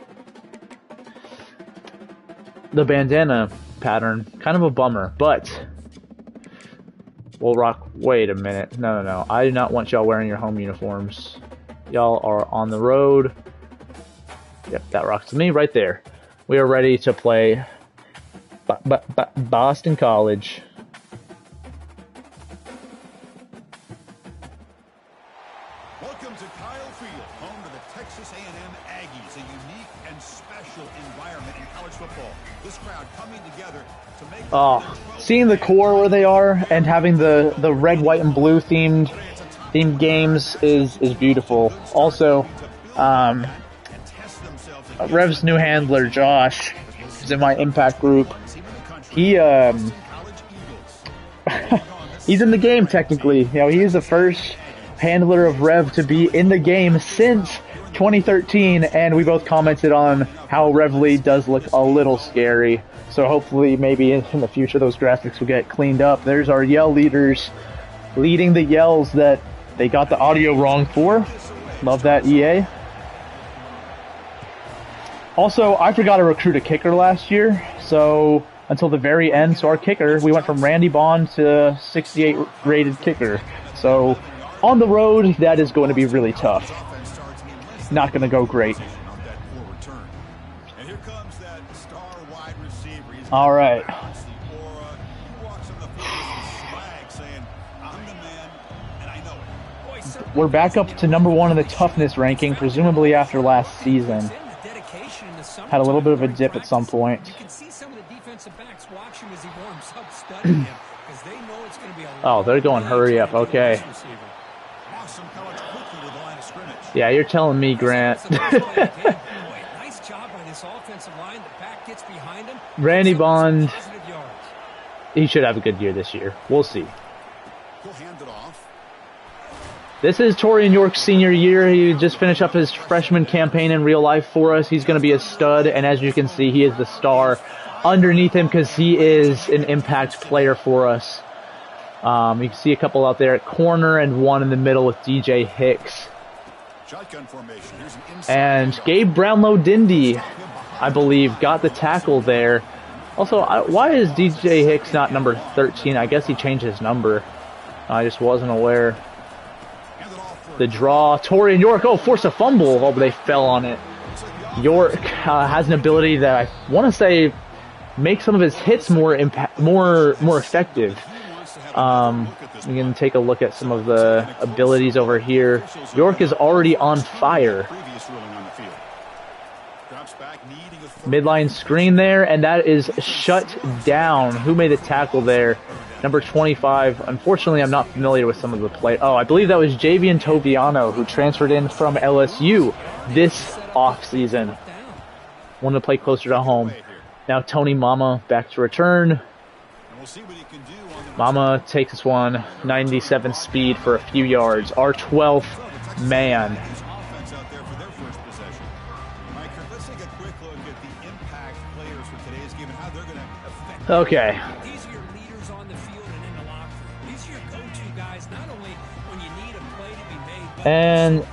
bandana pattern. Kind of a bummer, but we'll rock. Wait a minute. No. I do not want y'all wearing your home uniforms. Y'all are on the road. Yep, that rocks to me right there. We are ready to play Boston College. Welcome to Kyle Field, home to the Texas A&M Aggies, a unique and special environment in college football. This crowd coming together to make seeing the core where they are and having the red, white, and blue themed games is beautiful. Also, Rev's new handler Josh is in my impact group. He he's in the game technically. You know, he is the first handler of Rev to be in the game since 2013, and we both commented on how Rev Lead does look a little scary. So hopefully maybe in the future those graphics will get cleaned up. There's our yell leaders leading the yells that they got the audio wrong for. Love that, EA. Also, I forgot to recruit a kicker last year, so until the very end, so our kicker, we went from Randy Bond to 68 rated kicker. So on the road, that is going to be really tough. Not going to go great. All right. We're back up to #1 in the toughness ranking, presumably after last season. Had a little bit of a dip at some point. Oh, they're going hurry up. Okay. Yeah, you're telling me, Grant. Randy Bond, he should have a good year this year. We'll see. This is Torian York's senior year. He just finished up his freshman campaign in real life for us. He's going to be a stud, and as you can see, he is the star underneath him because he is an impact player for us. You can see a couple out there at corner and one in the middle with DJ Hicks. And Gabe Brownlow-Dindy, I believe, got the tackle there. Also, why is DJ Hicks not number 13? I guess he changed his number. I just wasn't aware. The draw. Torian York, forced a fumble. Oh, but they fell on it. York has an ability that I want to say makes some of his hits more effective. We can take a look at some of the abilities over here. York is already on fire. Midline screen there, and that is shut down. Who made the tackle there? Number 25. Unfortunately, I'm not familiar with some of the play. Oh, I believe that was Javian Toviano, who transferred in from LSU this offseason. Wanted to play closer to home. Now Tony Mama back to return. Mama takes this one, 97 speed for a few yards. Our 12th man. Okay. And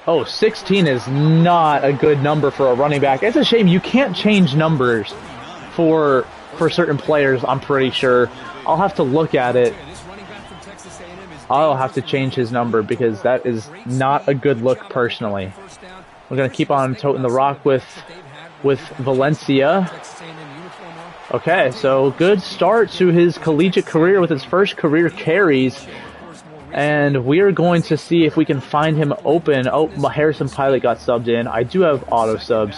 oh, 16 is not a good number for a running back. It's a shame you can't change numbers for certain players, I'm pretty sure. I'll have to look at it. I'll have to change his number because that is not a good look personally. We're going to keep on toting the rock with Valencia. Okay, so good start to his collegiate career with his first career carries. And we are going to see if we can find him open. Oh, Harrison Pilot got subbed in. I do have auto subs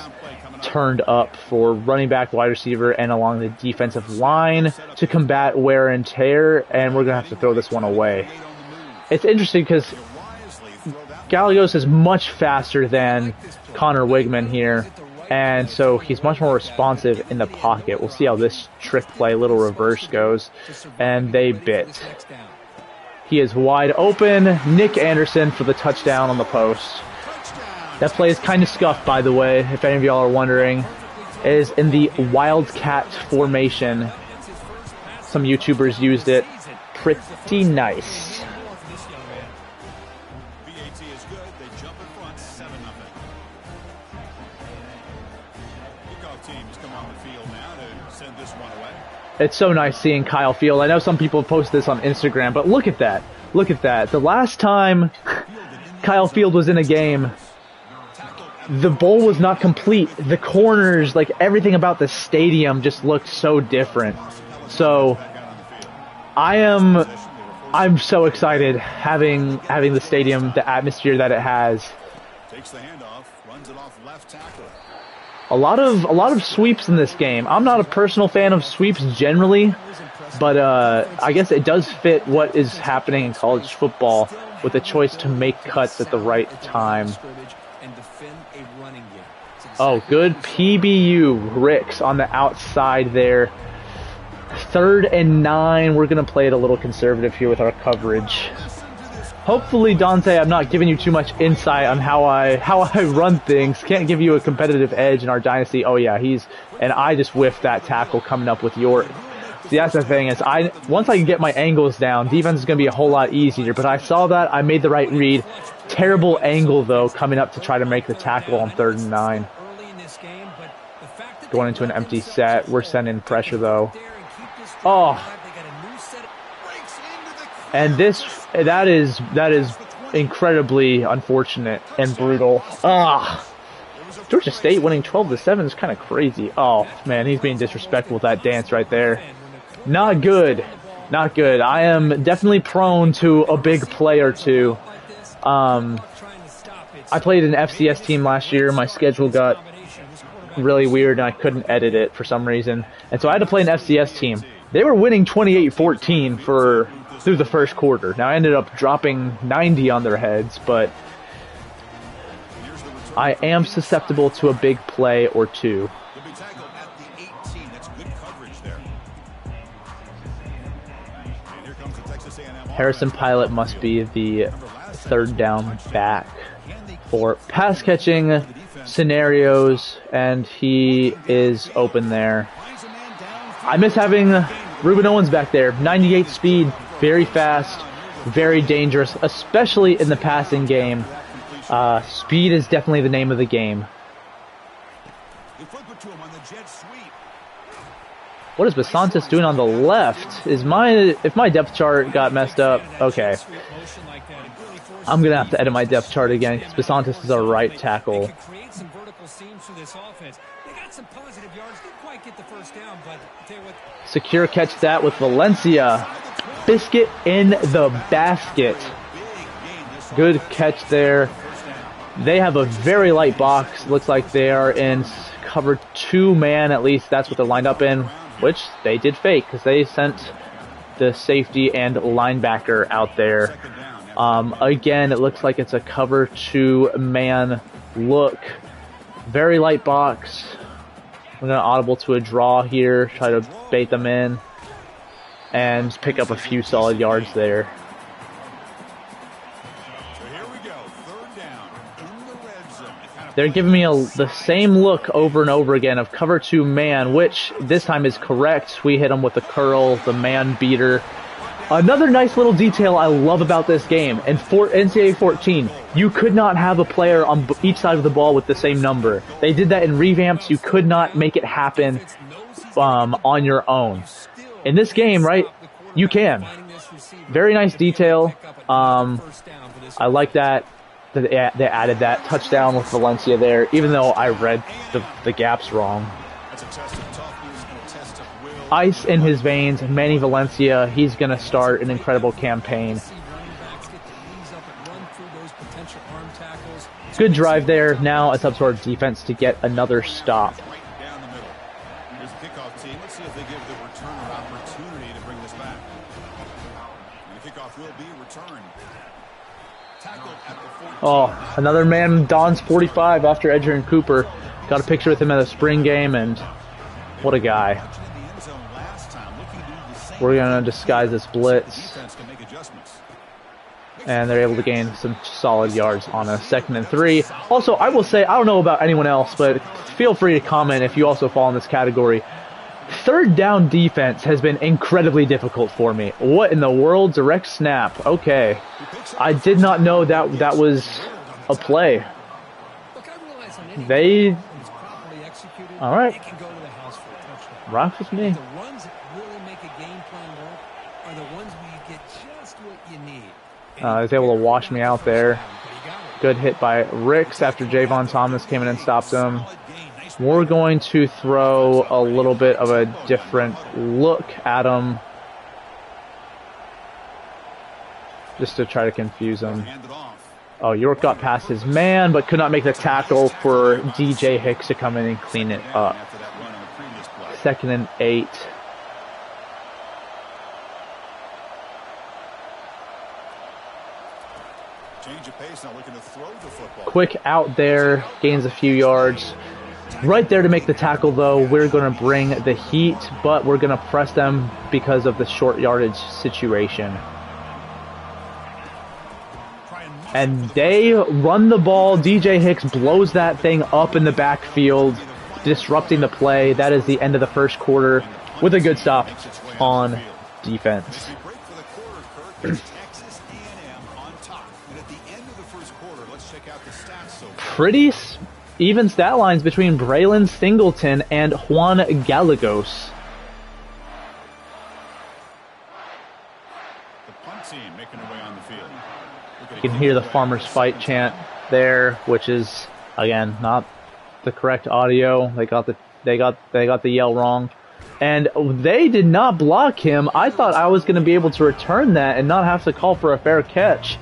turned up for running back, wide receiver, and along the defensive line to combat wear and tear. And we're going to have to throw this one away. It's interesting because Gallegos is much faster than Connor Wigman here, and so he's much more responsive in the pocket. We'll see how this trick play, little reverse goes, and they bit. He is wide open. Nick Anderson for the touchdown on the post. That play is kind of scuffed, by the way, if any of y'all are wondering. It is in the Wildcat formation. Some YouTubers used it. Pretty nice. It's so nice seeing Kyle Field. I know some people post this on Instagram, but look at that. Look at that. The last time Kyle Field was in a game, the bowl was not complete. The corners, like everything about the stadium just looked so different. So I'm so excited having the stadium, the atmosphere that it has. Takes the handoff, runs it off left tackle. A lot of sweeps in this game. I'm not a personal fan of sweeps generally, but I guess it does fit what is happening in college football with the choice to make cuts at the right time. Oh, good PBU. Ricks on the outside there. 3rd and 9. We're going to play it a little conservative here with our coverage. Hopefully, Dante, I'm not giving you too much insight on how I run things. Can't give you a competitive edge in our Dynasty. Oh, yeah, and I just whiffed that tackle coming up with York. See, that's the thing is, once I can get my angles down, defense is going to be a whole lot easier. But I saw that. I made the right read. Terrible angle, though, coming up to try to make the tackle on 3rd and 9. Going into an empty set. We're sending pressure, though. Oh. And that is incredibly unfortunate and brutal. Georgia State winning 12-7 is kind of crazy. Oh man, he's being disrespectful with that dance right there. Not good. Not good. I am definitely prone to a big play or two. I played an FCS team last year. My schedule got really weird and I couldn't edit it for some reason. And so I had to play an FCS team. They were winning 28-14 through the first quarter. Now I ended up dropping 90 on their heads, but I am susceptible to a big play or two. Harrison Pilot must be the 3rd down back for pass catching scenarios, and he is open there. I miss having Ruben Owens back there. 98 speed, very fast, very dangerous, especially in the passing game. Speed is definitely the name of the game. What is Basantis doing on the left? If my depth chart got messed up, okay. I'm going to have to edit my depth chart again because Basantis is our right tackle. Secure catch that with Valencia. Biscuit in the basket. Good catch there. They have a very light box. Looks like they are in cover 2-man, at least that's what they're lined up in, which they did fake because they sent the safety and linebacker out there. Again, it looks like it's a cover 2-man look. Very light box. We're going to audible to a draw here, try to bait them in, and pick up a few solid yards there. They're giving me the same look over and over again of cover 2-man, which this time is correct. We hit them with the curl, the man beater. Another nice little detail I love about this game, in NCAA 14, you could not have a player on each side of the ball with the same number. They did that in revamps. You could not make it happen on your own. In this game, right, you can. Very nice detail. I like that. They added that touchdown with Valencia there, even though I read the gaps wrong. Ice in his veins, Manny Valencia, he's going to start an incredible campaign. Good drive there. Now it's up to our defense to get another stop. Here's the kickoff team. Let's see if they give the returner opportunity to bring this back. And the kickoff will be returned. Oh, another man dons 45 after Edgerrin Cooper. Got a picture with him at a spring game, and what a guy. We're going to disguise this blitz. And they're able to gain some solid yards on a 2nd and 3. Also, I will say, I don't know about anyone else, but feel free to comment if you also fall in this category. 3rd down defense has been incredibly difficult for me. What in the world? Direct snap. Okay. I did not know that was a play. They... Alright. Rock with me. I was able to wash me out there. Good hit by Ricks after Javon Thomas came in and stopped him. We're going to throw a little bit of a different look at him, just to try to confuse him. Oh, York got past his man, but could not make the tackle for DJ Hicks to come in and clean it up. 2nd and 8. Quick out there, gains a few yards. Right there to make the tackle, though. We're going to bring the heat, but we're going to press them because of the short yardage situation. And they run the ball. DJ Hicks blows that thing up in the backfield, disrupting the play. That is the end of the 1st quarter with a good stop on defense. Pretty even stat lines between Braylon Singleton and Juan Gallegos. You can hear the Farmers Fight chant there, which is again not the correct audio. They got the yell wrong, and they did not block him. I thought I was going to be able to return that and not have to call for a fair catch,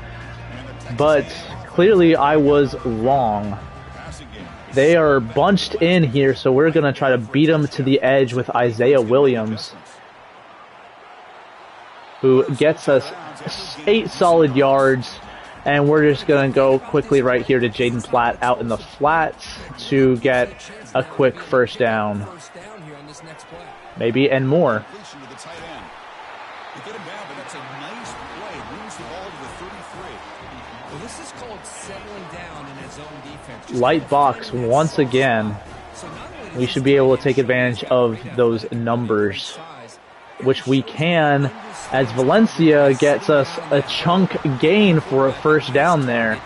but clearly I was wrong. They are bunched in here, so we're going to try to beat them to the edge with Isaiah Williams, who gets us 8 solid yards, and we're just going to go quickly right here to Jaden Platt out in the flats to get a quick 1st down. Maybe and more. Light box once again. We should be able to take advantage of those numbers, which we can, as Valencia gets us a chunk gain for a 1st down there.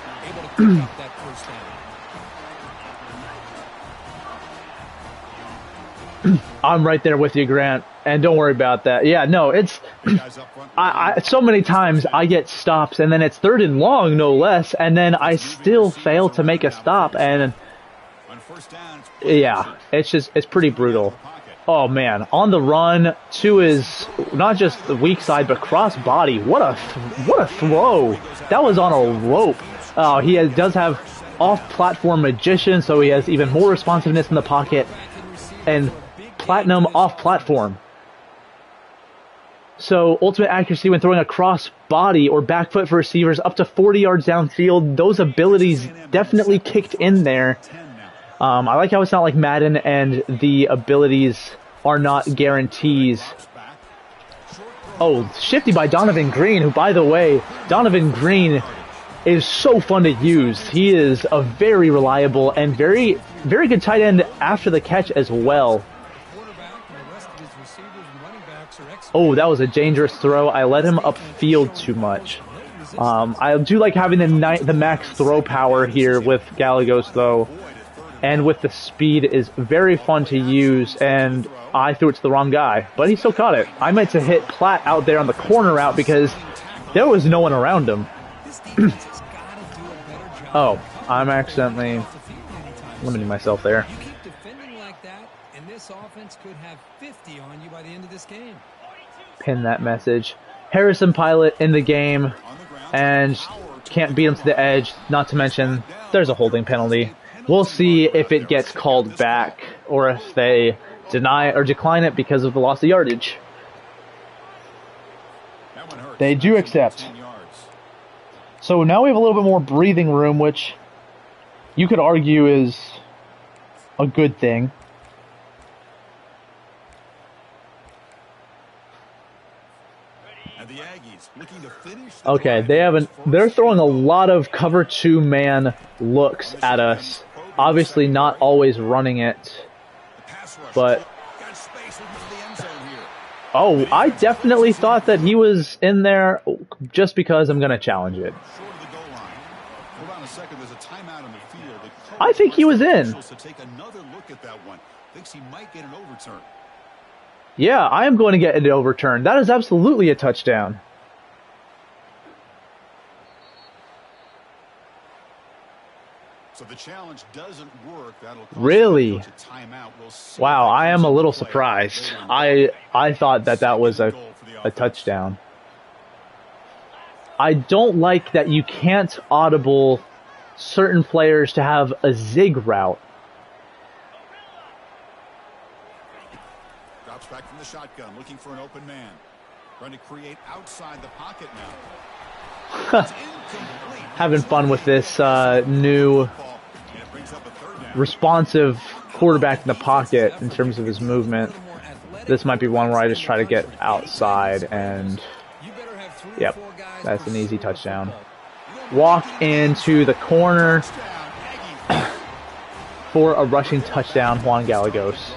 I'm right there with you, Grant, and don't worry about that. Yeah, no, it's so many times I get stops, and then it's 3rd and long, no less, and then I still fail to make a stop, and yeah, it's pretty brutal. Oh man, on the run to his not just the weak side but cross body. What a throw! That was on a rope. Oh, he does have off-platform magician, so he has even more responsiveness in the pocket, and platinum off-platform. So ultimate accuracy when throwing a cross body or back foot for receivers up to 40 yards downfield. Those abilities definitely kicked in there. I like how it's not like Madden and the abilities are not guarantees. Oh, shifty by Donovan Green, who, by the way, Donovan Green is so fun to use. He is a very reliable and very, very good tight end after the catch as well. Oh, that was a dangerous throw. I let him upfield too much. I do like having the max throw power here with Gallegos, though. And with the speed is very fun to use, and I threw it to the wrong guy, but he still caught it. I meant to hit Platt out there on the corner route because there was no one around him. Oh, I'm accidentally limiting myself there. You keep defending like that, and this offense could have 50 on you by the end of this game. Pin that message. Harrison Pilot in the game, and can't beat him to the edge, not to mention there's a holding penalty. We'll see if it gets called back or if they deny or decline it because of the loss of yardage. They do accept. So now we have a little bit more breathing room, which you could argue is a good thing. And the Aggies looking to finish Okay, they're throwing a lot of cover 2 man looks at us. Obviously not always running it, but oh, I definitely thought that he was in there just because I'm going to challenge it. I think he was in. Yeah, I am going to get it overturned. That is absolutely a touchdown. So the challenge doesn't work. Really? Wow, I am a little surprised. I thought that was a touchdown. I don't like that you can't audible certain players to have a zig route. Drops back from the shotgun, looking for an open man. Trying to create outside the pocket now. Having fun with this new responsive quarterback in the pocket in terms of his movement. This might be one where I just try to get outside, and yep, that's an easy touchdown. Walk into the corner for a rushing touchdown, Juan Gallegos.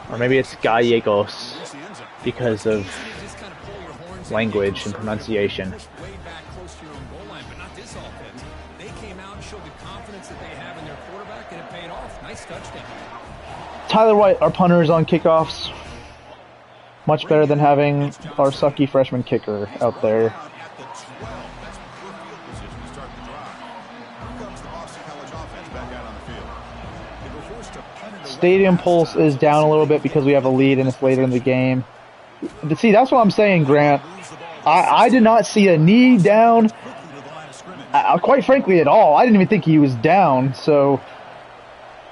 Or maybe it's Gallegos because of language and pronunciation. Tyler White, our punter, is on kickoffs. Much better than having our sucky freshman kicker out there. Stadium pulse is down a little bit because we have a lead and it's later in the game. But see, that's what I'm saying, Grant. I did not see a knee down, quite frankly, at all. I didn't even think he was down, so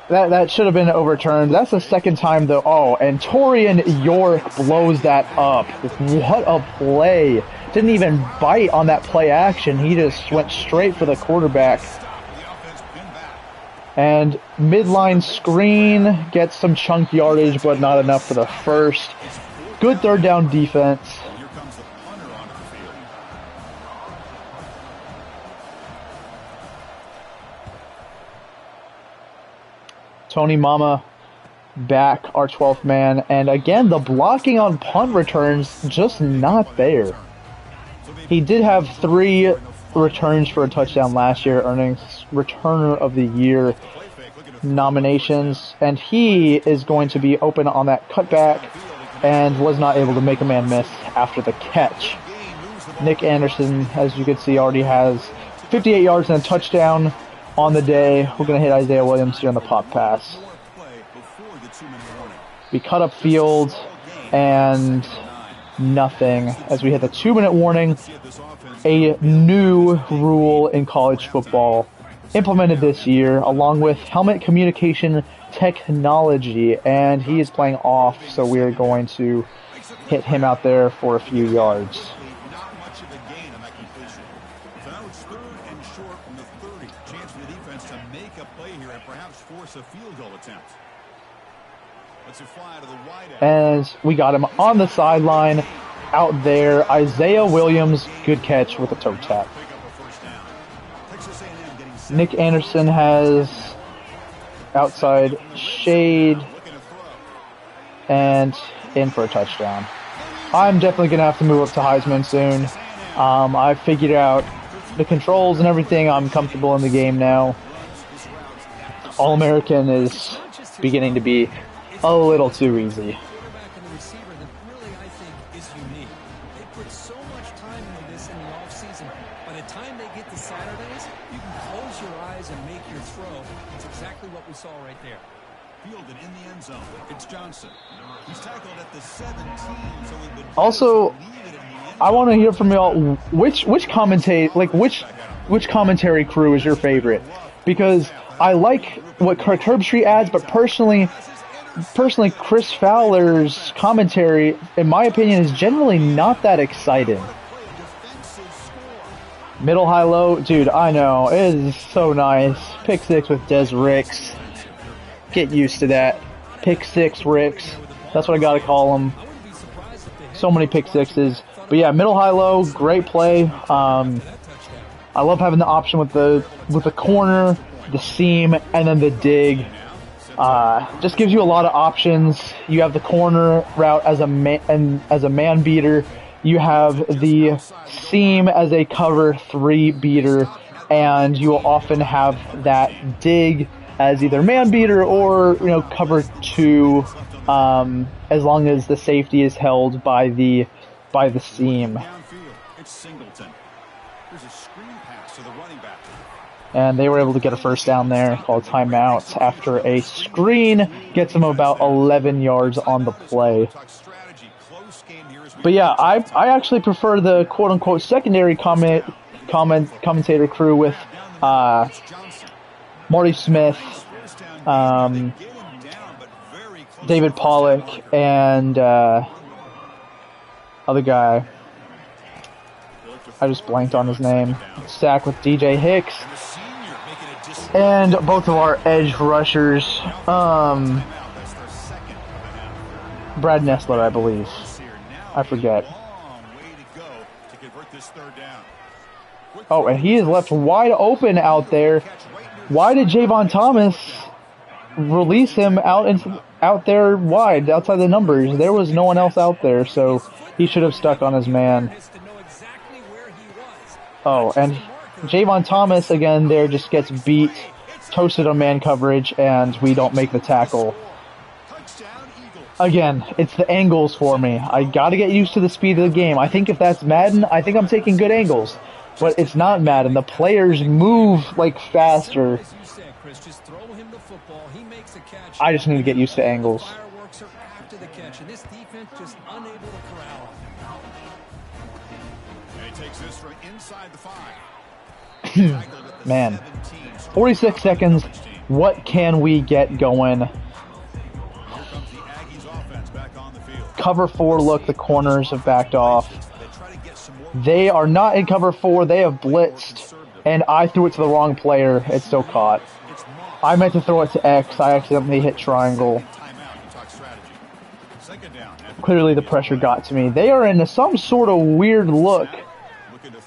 that should have been overturned. That's the second time, though. Oh, and Torian York blows that up. What a play. Didn't even bite on that play action. He just went straight for the quarterback. And midline screen gets some chunk yardage, but not enough for the first. Good third down defense. Tony Mama back, our 12th man. And again, the blocking on punt returns just not there. He did have 3 returns for a touchdown last year, earning Returner of the Year nominations. And he is going to be open on that cutback and was not able to make a man miss after the catch. Nick Anderson, as you can see, already has 58 yards and a touchdown on the day. We're going to hit Isaiah Williams here on the pop pass. We cut up field and nothing as we hit the 2-minute warning. A new rule in college football implemented this year, along with helmet communication technology, and he is playing off, so we are going to hit him out there for a few yards. As we got him on the sideline out there, Isaiah Williams, good catch with a toe tap. Nick Anderson has outside shade and in for a touchdown. I'm definitely going to have to move up to Heisman soon. I figured out the controls and everything. I'm comfortable in the game now. All-American is beginning to be a little too easy. Also, I want to hear from y'all. Which commentary crew is your favorite? Because I like what Herbstreit adds, but personally, Chris Fowler's commentary, in my opinion, is generally not that exciting. Middle, high, low. Dude, I know. It is so nice. Pick six with Des Ricks. Get used to that. Pick six Ricks. That's what I gotta call them. So many pick sixes. But yeah, middle, high, low. Great play. I love having the option with the corner, the seam, and then the dig. Just gives you a lot of options. You have the corner route as a man beater. You have the seam as a cover 3 beater, and you will often have that dig as either man beater or cover 2, as long as the safety is held by the seam. And they were able to get a first down there, called timeout after a screen gets them about 11 yards on the play. But yeah, I actually prefer the quote-unquote secondary commentator crew with Marty Smith, David Pollock, and other guy. I just blanked on his name. Sack with DJ Hicks. And both of our edge rushers. Brad Nessler, I believe. I forget. Oh, and he is left wide open out there. Why did Javon Thomas release him out there wide, outside the numbers? There was no one else out there, so he should have stuck on his man. Oh, and Javon Thomas, again, there just gets beat, toasted on man coverage, and we don't make the tackle. Again, it's the angles for me. I gotta get used to the speed of the game. I think if that's Madden, I think I'm taking good angles. But it's not Madden. The players move, like, faster. I just need to get used to angles. Man. 46 seconds. What can we get going? Cover 4, look, the corners have backed off. They are not in cover 4. They have blitzed, and I threw it to the wrong player. It's still caught. I meant to throw it to X. I accidentally hit triangle. Clearly the pressure got to me. They are in some sort of weird look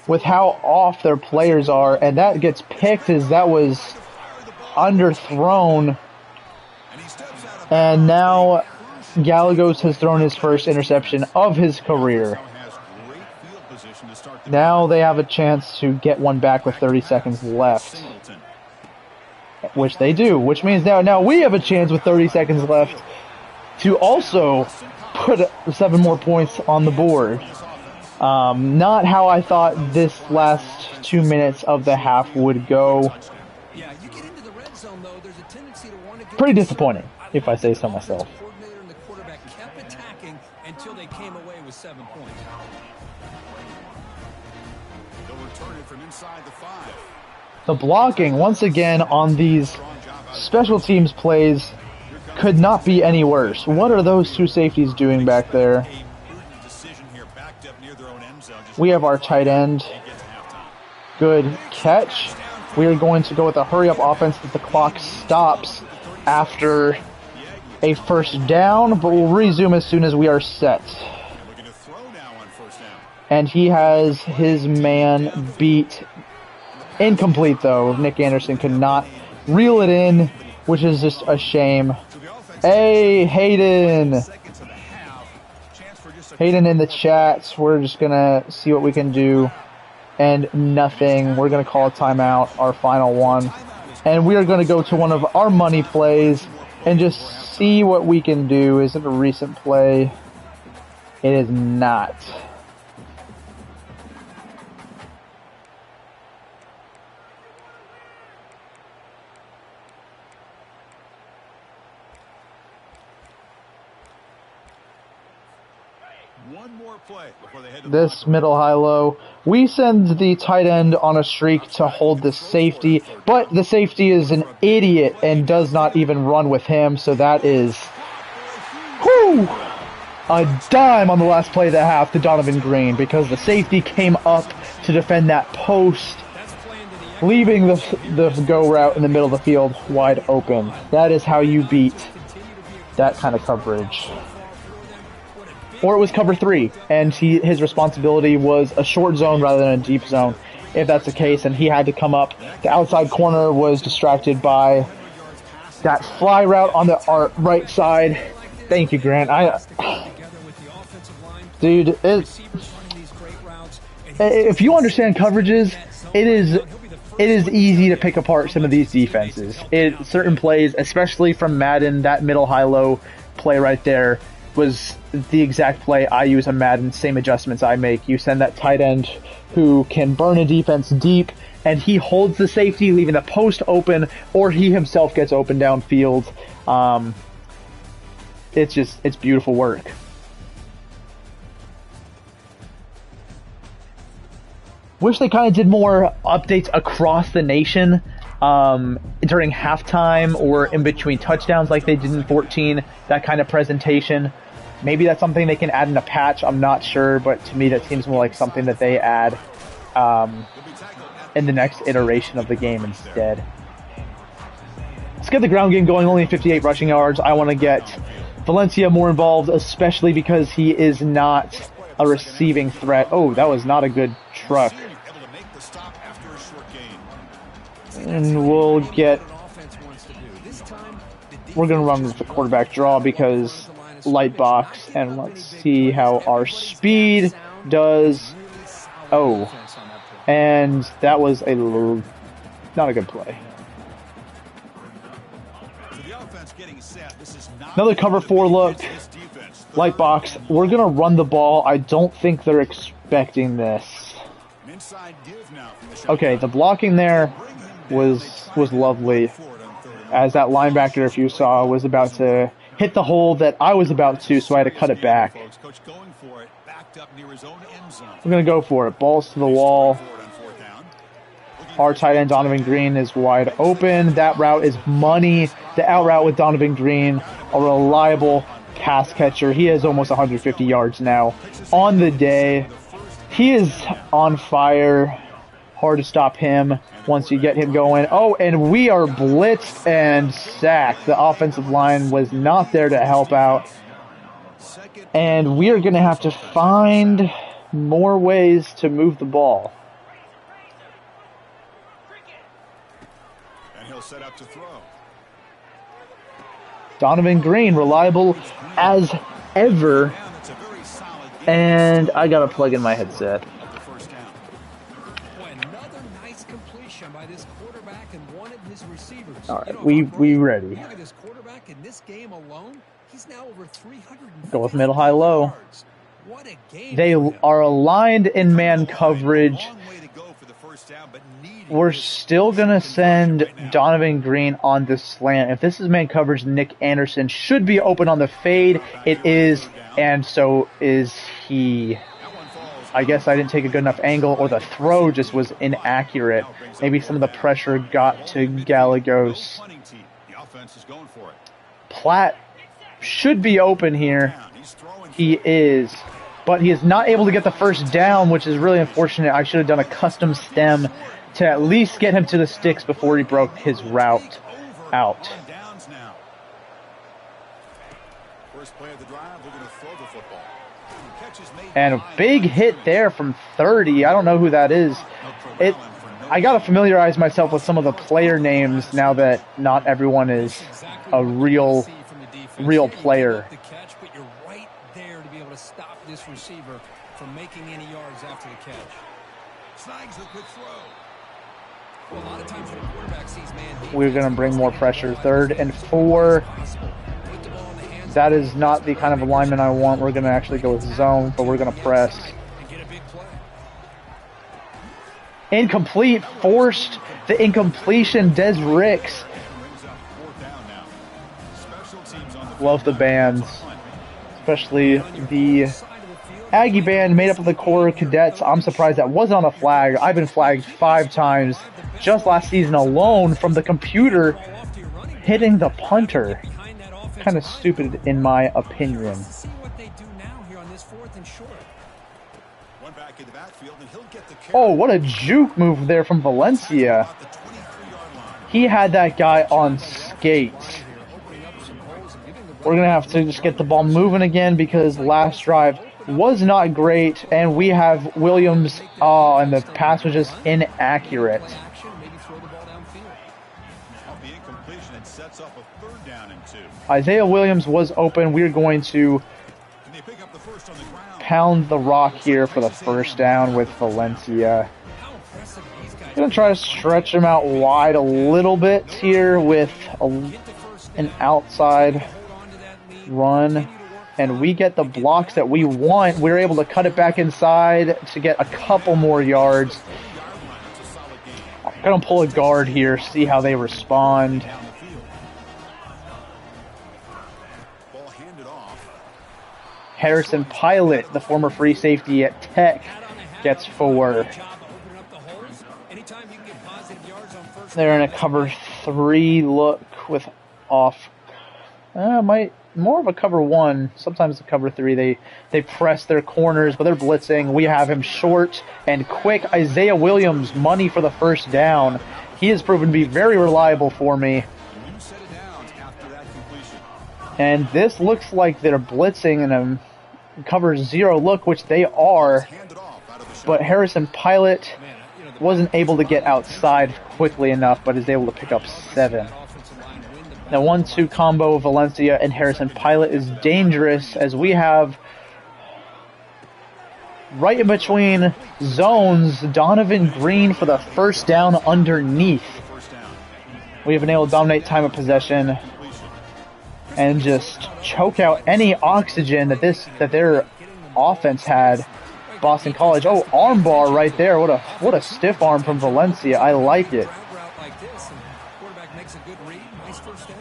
with how off their players are, and that gets picked as that was underthrown. And now Gallegos has thrown his first interception of his career. Now they have a chance to get one back with 30 seconds left. Which they do, which means now we have a chance with 30 seconds left to also put 7 more points on the board. Not how I thought this last 2 minutes of the half would go. Pretty disappointing, if I say so myself. Until they came away with 7 points. They'll return it from inside the 5. The blocking, once again, on these special teams plays could not be any worse. What are those 2 safeties doing back there? We have our tight end. Good catch. We are going to go with a hurry-up offense that the clock stops after a first down, but we'll resume as soon as we are set. And he has his man beat. Incomplete, though. Nick Anderson could not reel it in, which is just a shame. Hey, Hayden. Hayden in the chat. We're just going to see what we can do. And nothing. We're going to call a timeout, our final one. And we are going to go to one of our money plays and just see what we can do. Is it a recent play? It is not. One more play before they head to This middle high-low. We send the tight end on a streak to hold the safety, but the safety is an idiot and does not even run with him, so that is... Whew! a dime on the last play of the half to Donovan Green because the safety came up to defend that post, leaving the go route in the middle of the field wide open. That is how you beat that kind of coverage. Or it was cover 3, and his responsibility was a short zone rather than a deep zone. If that's the case, and he had to come up, the outside corner was distracted by that fly route on the right side. Thank you, Grant. Dude, if you understand coverages, it is easy to pick apart some of these defenses. Certain plays, especially from Madden, that middle high-low play right there was the exact play I use on Madden, same adjustments I make. You send that tight end who can burn a defense deep, and he holds the safety, leaving the post open, or he himself gets open downfield. It's beautiful work. Wish they kind of did more updates across the nation during halftime or in between touchdowns like they did in 14, that kind of presentation. Maybe that's something they can add in a patch, I'm not sure, but to me that seems more like something that they add in the next iteration of the game instead. Let's get the ground game going, only 58 rushing yards. I want to get Valencia more involved, especially because he is not a receiving threat. Oh, that was not a good truck. And we're going to run with the quarterback draw because light box, and let's see how our speed does. Oh, and that was not a good play. Another cover 4 look. Light box. We're going to run the ball. I don't think they're expecting this. Okay, the blocking there was lovely. As that linebacker, if you saw, was about to hit the hole that I was about to, so I had to cut it back. We're going to go for it. Balls to the wall. Our tight end, Donovan Green, is wide open. That route is money. The out route with Donovan Green, a reliable pass catcher. He has almost 150 yards now on the day. He is on fire. Hard to stop him once you get him going. Oh, and we are blitzed and sacked. The offensive line was not there to help out. And we are going to have to find more ways to move the ball. And he'll set up to throw. Donovan Green, reliable as ever. And I got to plug in my headset. All right, we ready. Look at this quarterback in this game alone. He's now over 300. Go with middle, high, low. What a game. They are aligned in man coverage. We're still going to send Donovan Green on the slant. If this is man coverage, Nick Anderson should be open on the fade. It is, and so is he. I guess I didn't take a good enough angle, or the throw just was inaccurate. Maybe some of the pressure got to Gallegos. Platt should be open here. He is. But he is not able to get the first down, which is really unfortunate. I should have done a custom stem to at least get him to the sticks before he broke his route out. And a big hit there from 30. I don't know who that is. I got to familiarize myself with some of the player names now that not everyone is a real player. This receiver from making any yards after the catch. Snags the quick throw. Well, a lot of times when a quarterback sees man, we're going to bring more pressure. 3rd and 4. That is not the kind of alignment I want. We're going to actually go with zone, but we're going to press. Incomplete. Forced the incompletion. Des Ricks. Love the bands, especially the Aggie band made up of the core cadets. I'm surprised that wasn't on a flag. I've been flagged 5 times just last season alone from the computer hitting the punter. Kind of stupid in my opinion. 4th and short. One back in the backfield, and he'll get the carry. Oh, what a juke move there from Valencia. About the 23-yard line. He had that guy on skates. We're going to have to just get the ball moving again because last drive was not great, and we have Williams, and the pass was just inaccurate. The incompletion, and sets up a 3rd down and 2. Isaiah Williams was open. We're going to And they pick up the first on the ground. pound the rock here for the first down with Valencia. Going to try to stretch him out wide a little bit here with an outside run. And we get the blocks that we want. We're able to cut it back inside to get a couple more yards. I'm going to pull a guard here, see how they respond. Ball handed off. Harrison Pilot, the former free safety at Tech, gets 4. They're in a cover 3 look with off. More of a cover 1. Sometimes a cover 3. They press their corners, but they're blitzing. We have him short and quick. Isaiah Williams, money for the first down. He has proven to be very reliable for me. And this looks like they're blitzing in a cover 0 look, which they are. But Harrison Pilot wasn't able to get outside quickly enough, but is able to pick up 7. The 1-2 combo of Valencia and Harrison Pilot is dangerous, as we have right in between zones Donovan Green for the first down underneath. We have been able to dominate time of possession and just choke out any oxygen that their offense had. Boston College. Oh, armbar right there. What a stiff arm from Valencia. I like it.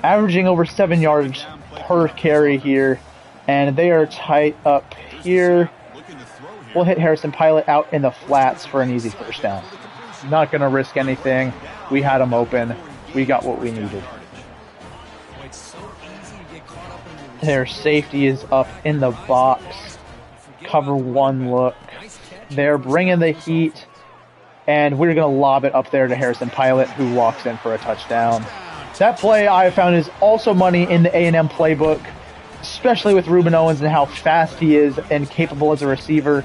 Averaging over 7 yards per carry here, and they are tight up here. We'll hit Harrison Pilot out in the flats for an easy first down. Not going to risk anything. We had him open. We got what we needed. Their safety is up in the box. Cover 1 look. They're bringing the heat, and we're going to lob it up there to Harrison Pilot, who walks in for a touchdown. That play I found is also money in the A&M playbook, especially with Ruben Owens and how fast he is and capable as a receiver.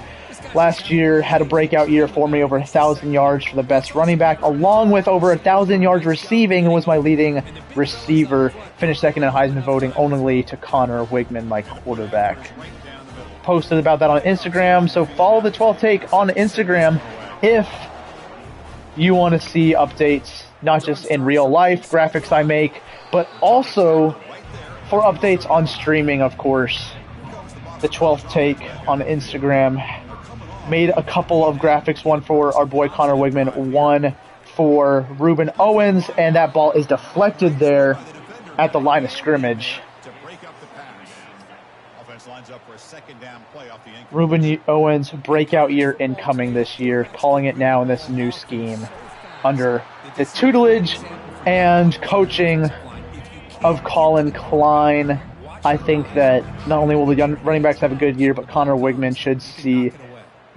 Last year had a breakout year for me, over 1,000 yards for the best running back, along with over 1,000 yards receiving, and was my leading receiver. Finished second in Heisman voting, only to Connor Wigman, my quarterback. Posted about that on Instagram, so follow the 12th Take on Instagram if you want to see updates, not just in real life graphics I make, but also for updates on streaming, of course. The 12th Take on Instagram made a couple of graphics, one for our boy Connor Wigman, one for Ruben Owens, and that ball is deflected there at the line of scrimmage. Ruben Owens, breakout year incoming this year, calling it now in this new scheme under the tutelage and coaching of Colin Klein. I think that not only will the young running backs have a good year, but Connor Wigman should see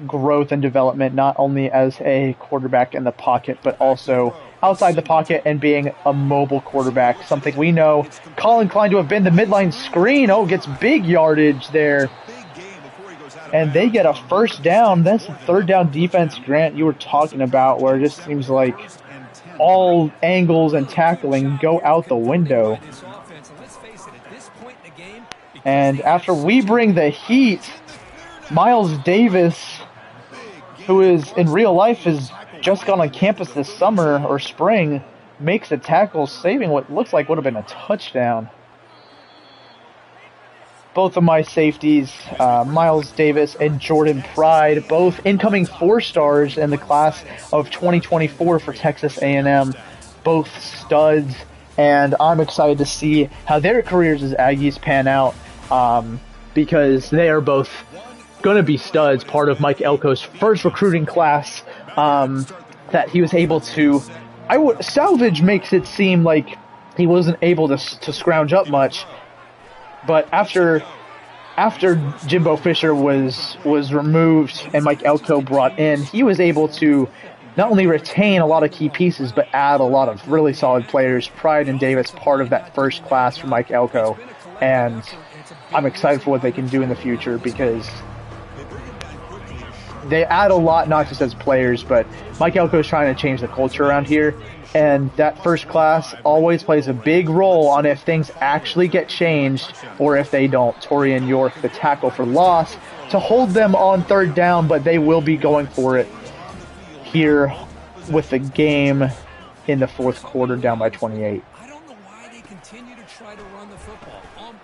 growth and development, not only as a quarterback in the pocket, but also outside the pocket and being a mobile quarterback, something we know Colin Klein to have been. The midline screen, gets big yardage there. And they get a first down. That's the third down defense, Grant, you were talking about, where it just seems like all angles and tackling go out the window. And after we bring the heat, Miles Davis, who is in real life has just gone on campus this summer or spring, makes a tackle, saving what looks like would have been a touchdown. Both of my safeties, Miles Davis and Jordan Pride, both incoming 4-stars in the class of 2024 for Texas A&M, both studs, and I'm excited to see how their careers as Aggies pan out, because they are both going to be studs, part of Mike Elko's first recruiting class, that he was able to, salvage makes it seem like he wasn't able to scrounge up much, but after after Jimbo Fisher was removed and Mike Elko brought in, he was able to not only retain a lot of key pieces, but add a lot of really solid players. Pride and Davis part of that first class for Mike Elko, and I'm excited for what they can do in the future because they add a lot, not just as players, but Mike Elko is trying to change the culture around here, and that first class always plays a big role on if things actually get changed or if they don't. Torian York, the tackle for loss, to hold them on third down, but they will be going for it here with the game in the fourth quarter, down by 28. I don't know why they continue to try to run the football.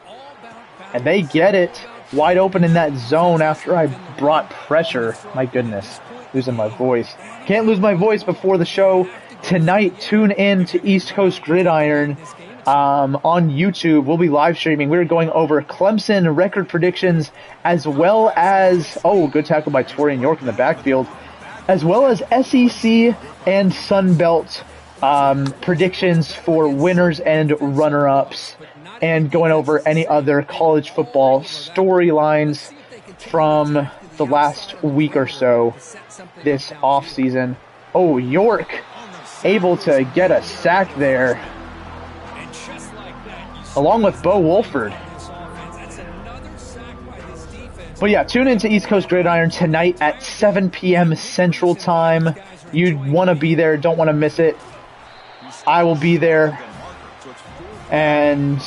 All about And they get it wide open in that zone after I brought pressure. My goodness, losing my voice. Can't lose my voice before the show. Tonight, tune in to East Coast Gridiron on YouTube. We'll be live streaming. We're going over Clemson record predictions as well as, good tackle by Torian York in the backfield, as well as SEC and Sun Belt predictions for winners and runner-ups, and going over any other college football storylines from the last week or so this offseason. York able to get a sack there, along with Bo Wolford. But yeah, tune into East Coast Gridiron tonight at 7 p.m. Central Time. You'd want to be there, don't want to miss it. I will be there. And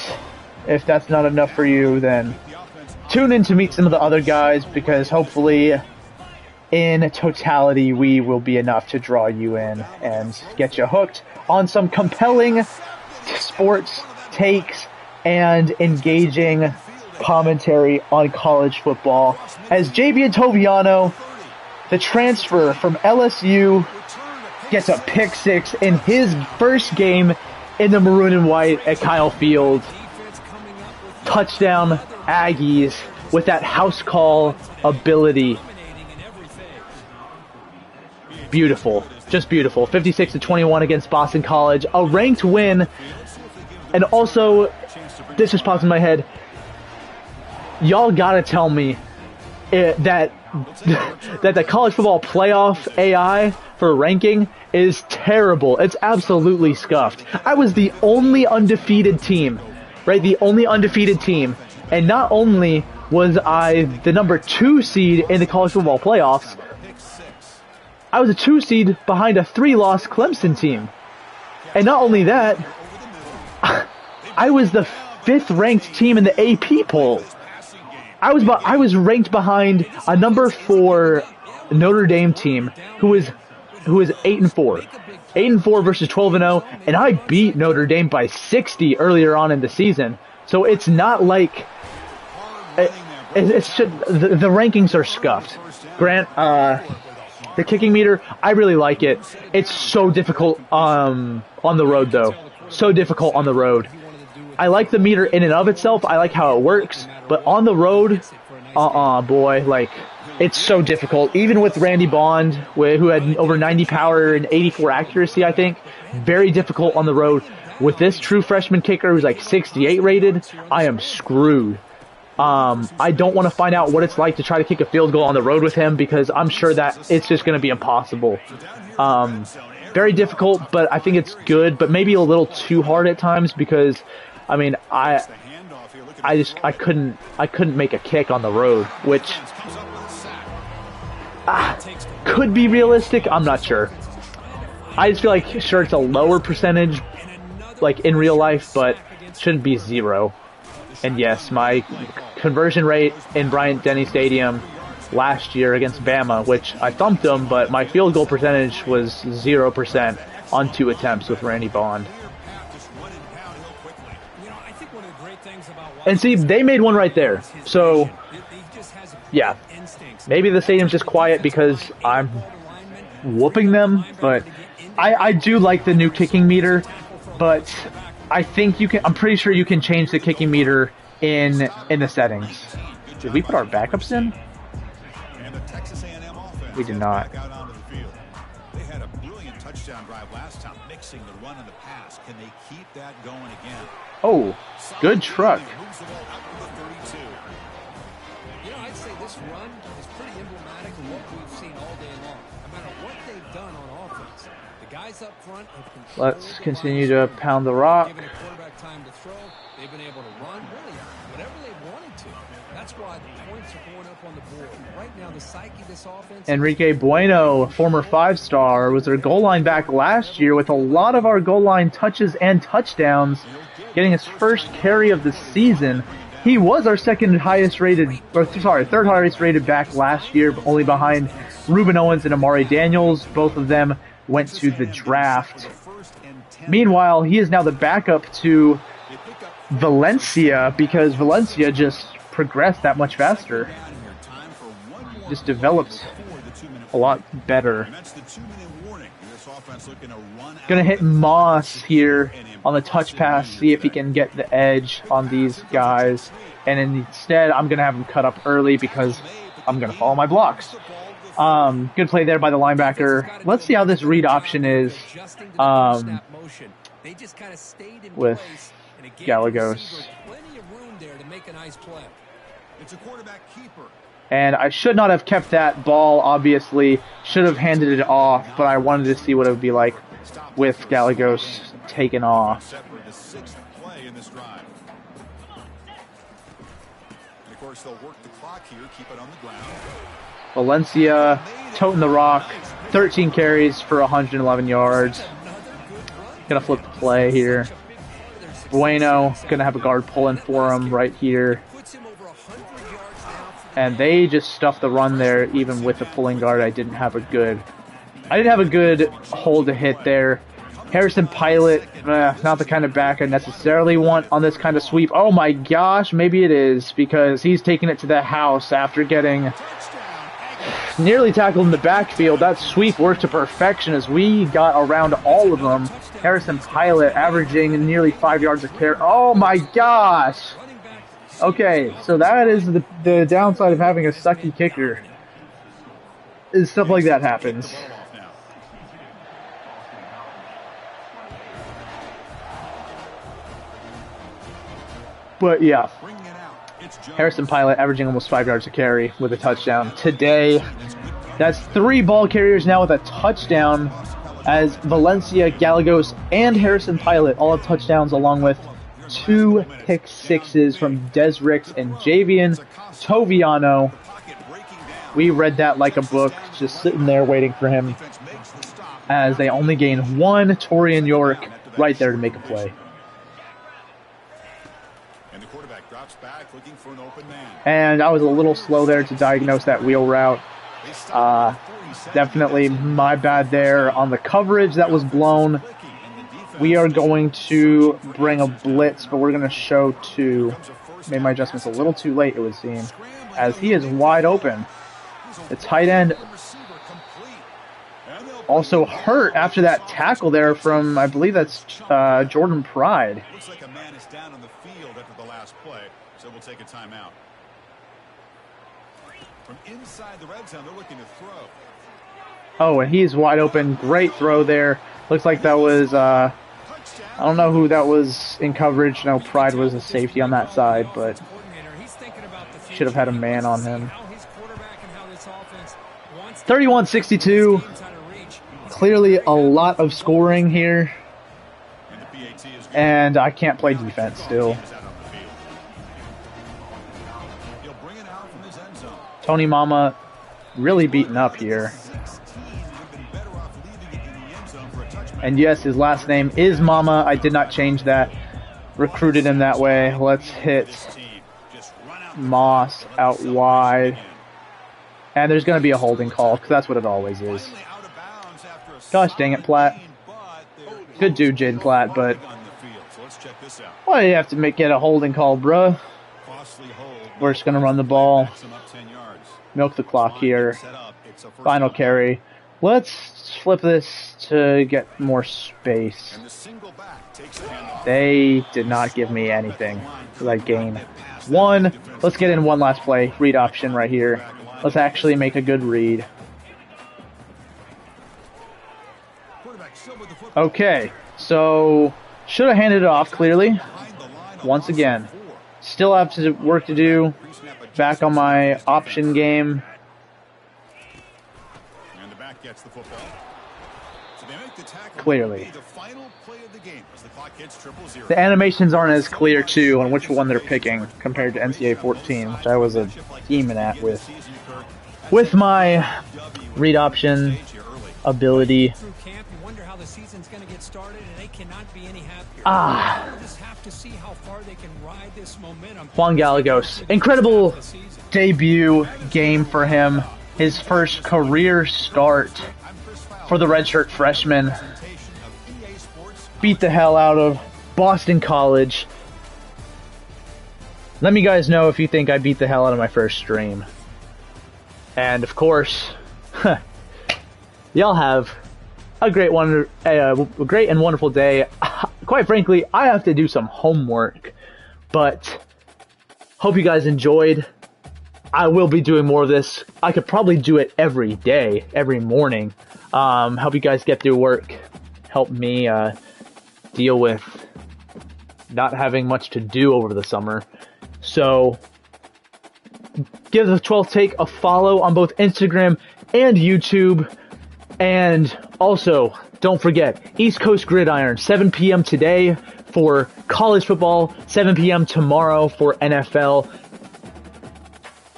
if that's not enough for you, then tune in to meet some of the other guys, because hopefully in totality we will be enough to draw you in and get you hooked on some compelling sports takes and engaging commentary on college football, as JB Toviano, the transfer from LSU, gets a pick six in his first game in the maroon and white at Kyle Field. Touchdown Aggies with that house call ability. Beautiful, just beautiful. 56-21 against Boston College, a ranked win. And also, this just popped in my head, y'all gotta tell me that the college football playoff AI for ranking is terrible. It's absolutely scuffed. I was the only undefeated team, right? The only undefeated team. And not only was I the number 2 seed in the college football playoffs, I was a 2 seed behind a 3-loss Clemson team. And not only that, I was the 5th ranked team in the AP poll. I was ranked behind a number 4 Notre Dame team who is 8-4. 8-4 versus 12-0, and I beat Notre Dame by 60 earlier on in the season. So it's not like the rankings are scuffed. Grant, the kicking meter, I really like it. It's so difficult on the road, though. So difficult on the road. I like the meter in and of itself. I like how it works. But on the road, boy, like, it's so difficult. Even with Randy Bond, who had over 90 power and 84 accuracy, I think, very difficult on the road. With this true freshman kicker who's like 68 rated, I am screwed. I don't want to find out what it's like to try to kick a field goal on the road with him, because I'm sure that it's just going to be impossible. Very difficult, but I think it's good, but maybe a little too hard at times, because I mean, I couldn't make a kick on the road, which could be realistic. I'm not sure. I just feel like, sure, it's a lower percentage, like in real life, but shouldn't be 0. And yes, my conversion rate in Bryant-Denny Stadium last year against Bama, which I thumped them, but my field goal percentage was 0% on 2 attempts with Randy Bond. And see, they made one right there. So, yeah, maybe the stadium's just quiet because I'm whooping them, but I do like the new kicking meter, but I think you can, I'm pretty sure you can change the kicking meter in the settings. Did we put our backups in? We did not. They had a brilliant touchdown drive last time, mixing the run and the pass. Can they keep that going again? Oh, good truck. say this run is pretty emblematic of what we've seen all day long. No matter what they've done on offense, the guys up front have controlled. Let's continue to pound the rock. Given a quarterback time to throw, they've been able to run really whatever they wanted to. That's why the points are going up on the board. Right now, the psyche of this offense. Enrique Bueno, former 5-star, was their goal line back last year with a lot of our goal line touches and touchdowns, getting his first carry of the season. He was our third highest rated back last year, only behind Ruben Owens and Amari Daniels. Both of them went to the draft. Meanwhile, he is now the backup to Valencia because Valencia just progressed that much faster. Just developed a lot better. Gonna hit Moss here on the touch pass, see if he can get the edge on these guys. And instead, I'm gonna have him cut up early because I'm gonna follow my blocks. Good play there by the linebacker. Let's see how this read option is with Gallegos. And I should not have kept that ball, obviously. Should have handed it off, but I wanted to see what it would be like with Gallegos taken off. Valencia toting the rock, 13 carries for 111 yards. Gonna flip the play here. Bueno gonna have a guard pulling for him right here. And they just stuffed the run there, even with the pulling guard. I didn't have a good hold to hit there. Harrison Pilot, not the kind of back I necessarily want on this kind of sweep. Oh my gosh, maybe it is, because he's taking it to the house after getting nearly tackled in the backfield. That sweep worked to perfection as we got around all of them. Harrison Pilot averaging nearly 5 yards a carry. Oh my gosh! Okay, so that is the downside of having a sucky kicker. Is stuff like that happens. But yeah, Harrison Pilot averaging almost 5 yards a carry with a touchdown today. That's 3 ball carriers now with a touchdown, as Valencia, Gallegos, and Harrison Pilot all have touchdowns, along with 2 pick sixes from Desrix and Javian Toviano. We read that like a book, just sitting there waiting for him, as they only gain 1 Torian York right there to make a play. And I was a little slow there to diagnose that wheel route. Definitely my bad there on the coverage that was blown. We are going to bring a blitz, but we're going to show 2. Made my adjustments a little too late, it would seem, as he is wide open. The tight end also hurt after that tackle there from, I believe that's Jordan Pride. Looks like a man is down on the field after the last play, so we'll take a timeout. From inside the red zone, they're looking to throw. Oh, and he's wide open. Great throw there. Looks like that was, I don't know who that was in coverage. No, Pride was a safety on that side, but should have had a man on him. 31-62. Clearly a lot of scoring here. And I can't play defense still. Tony Mama really beaten up here. And yes, his last name is Mama. I did not change that. Recruited him that way. Let's hit Moss out wide. And there's going to be a holding call, because that's what it always is. Gosh dang it, Platt. Good dude, Jaden Platt, but why do you have to get a holding call, bruh? We're just going to run the ball. Milk the clock here. Final carry. Let's flip this to get more space. They did not give me anything for that gain. 1. Let's get in one last play. Read option right here. Let's actually make a good read. Okay, so should have handed it off clearly. Once again, still have work to do. back on my option game. And the back gets the football. So they make the tackle. Clearly. The final play of the game as the clock hits 0-0. The animations aren't as clear, too, on which one they're picking compared to NCAA 14, which I was a demon at with my read option ability. Through camp, you wonder how the season's going to get started, and they cannot be any happier. They'll just have to see how far they can ride this momentum. Juan Gallegos, incredible debut game for him. His first career start for the redshirt freshman. Beat the hell out of Boston College. Let me guys know if you think I beat the hell out of my first stream. And of course, y'all have a great and wonderful day. Quite frankly, I have to do some homework, but hope you guys enjoyed. I will be doing more of this. I could probably do it every day, every morning. Help you guys get through work. Help me deal with not having much to do over the summer. So give the 12th Take a follow on both Instagram and YouTube. And also, don't forget, East Coast Gridiron, 7 p.m. today for college football, 7 p.m. tomorrow for NFL.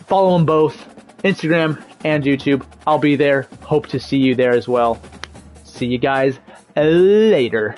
Follow them both, Instagram and YouTube. I'll be there. Hope to see you there as well. See you guys later.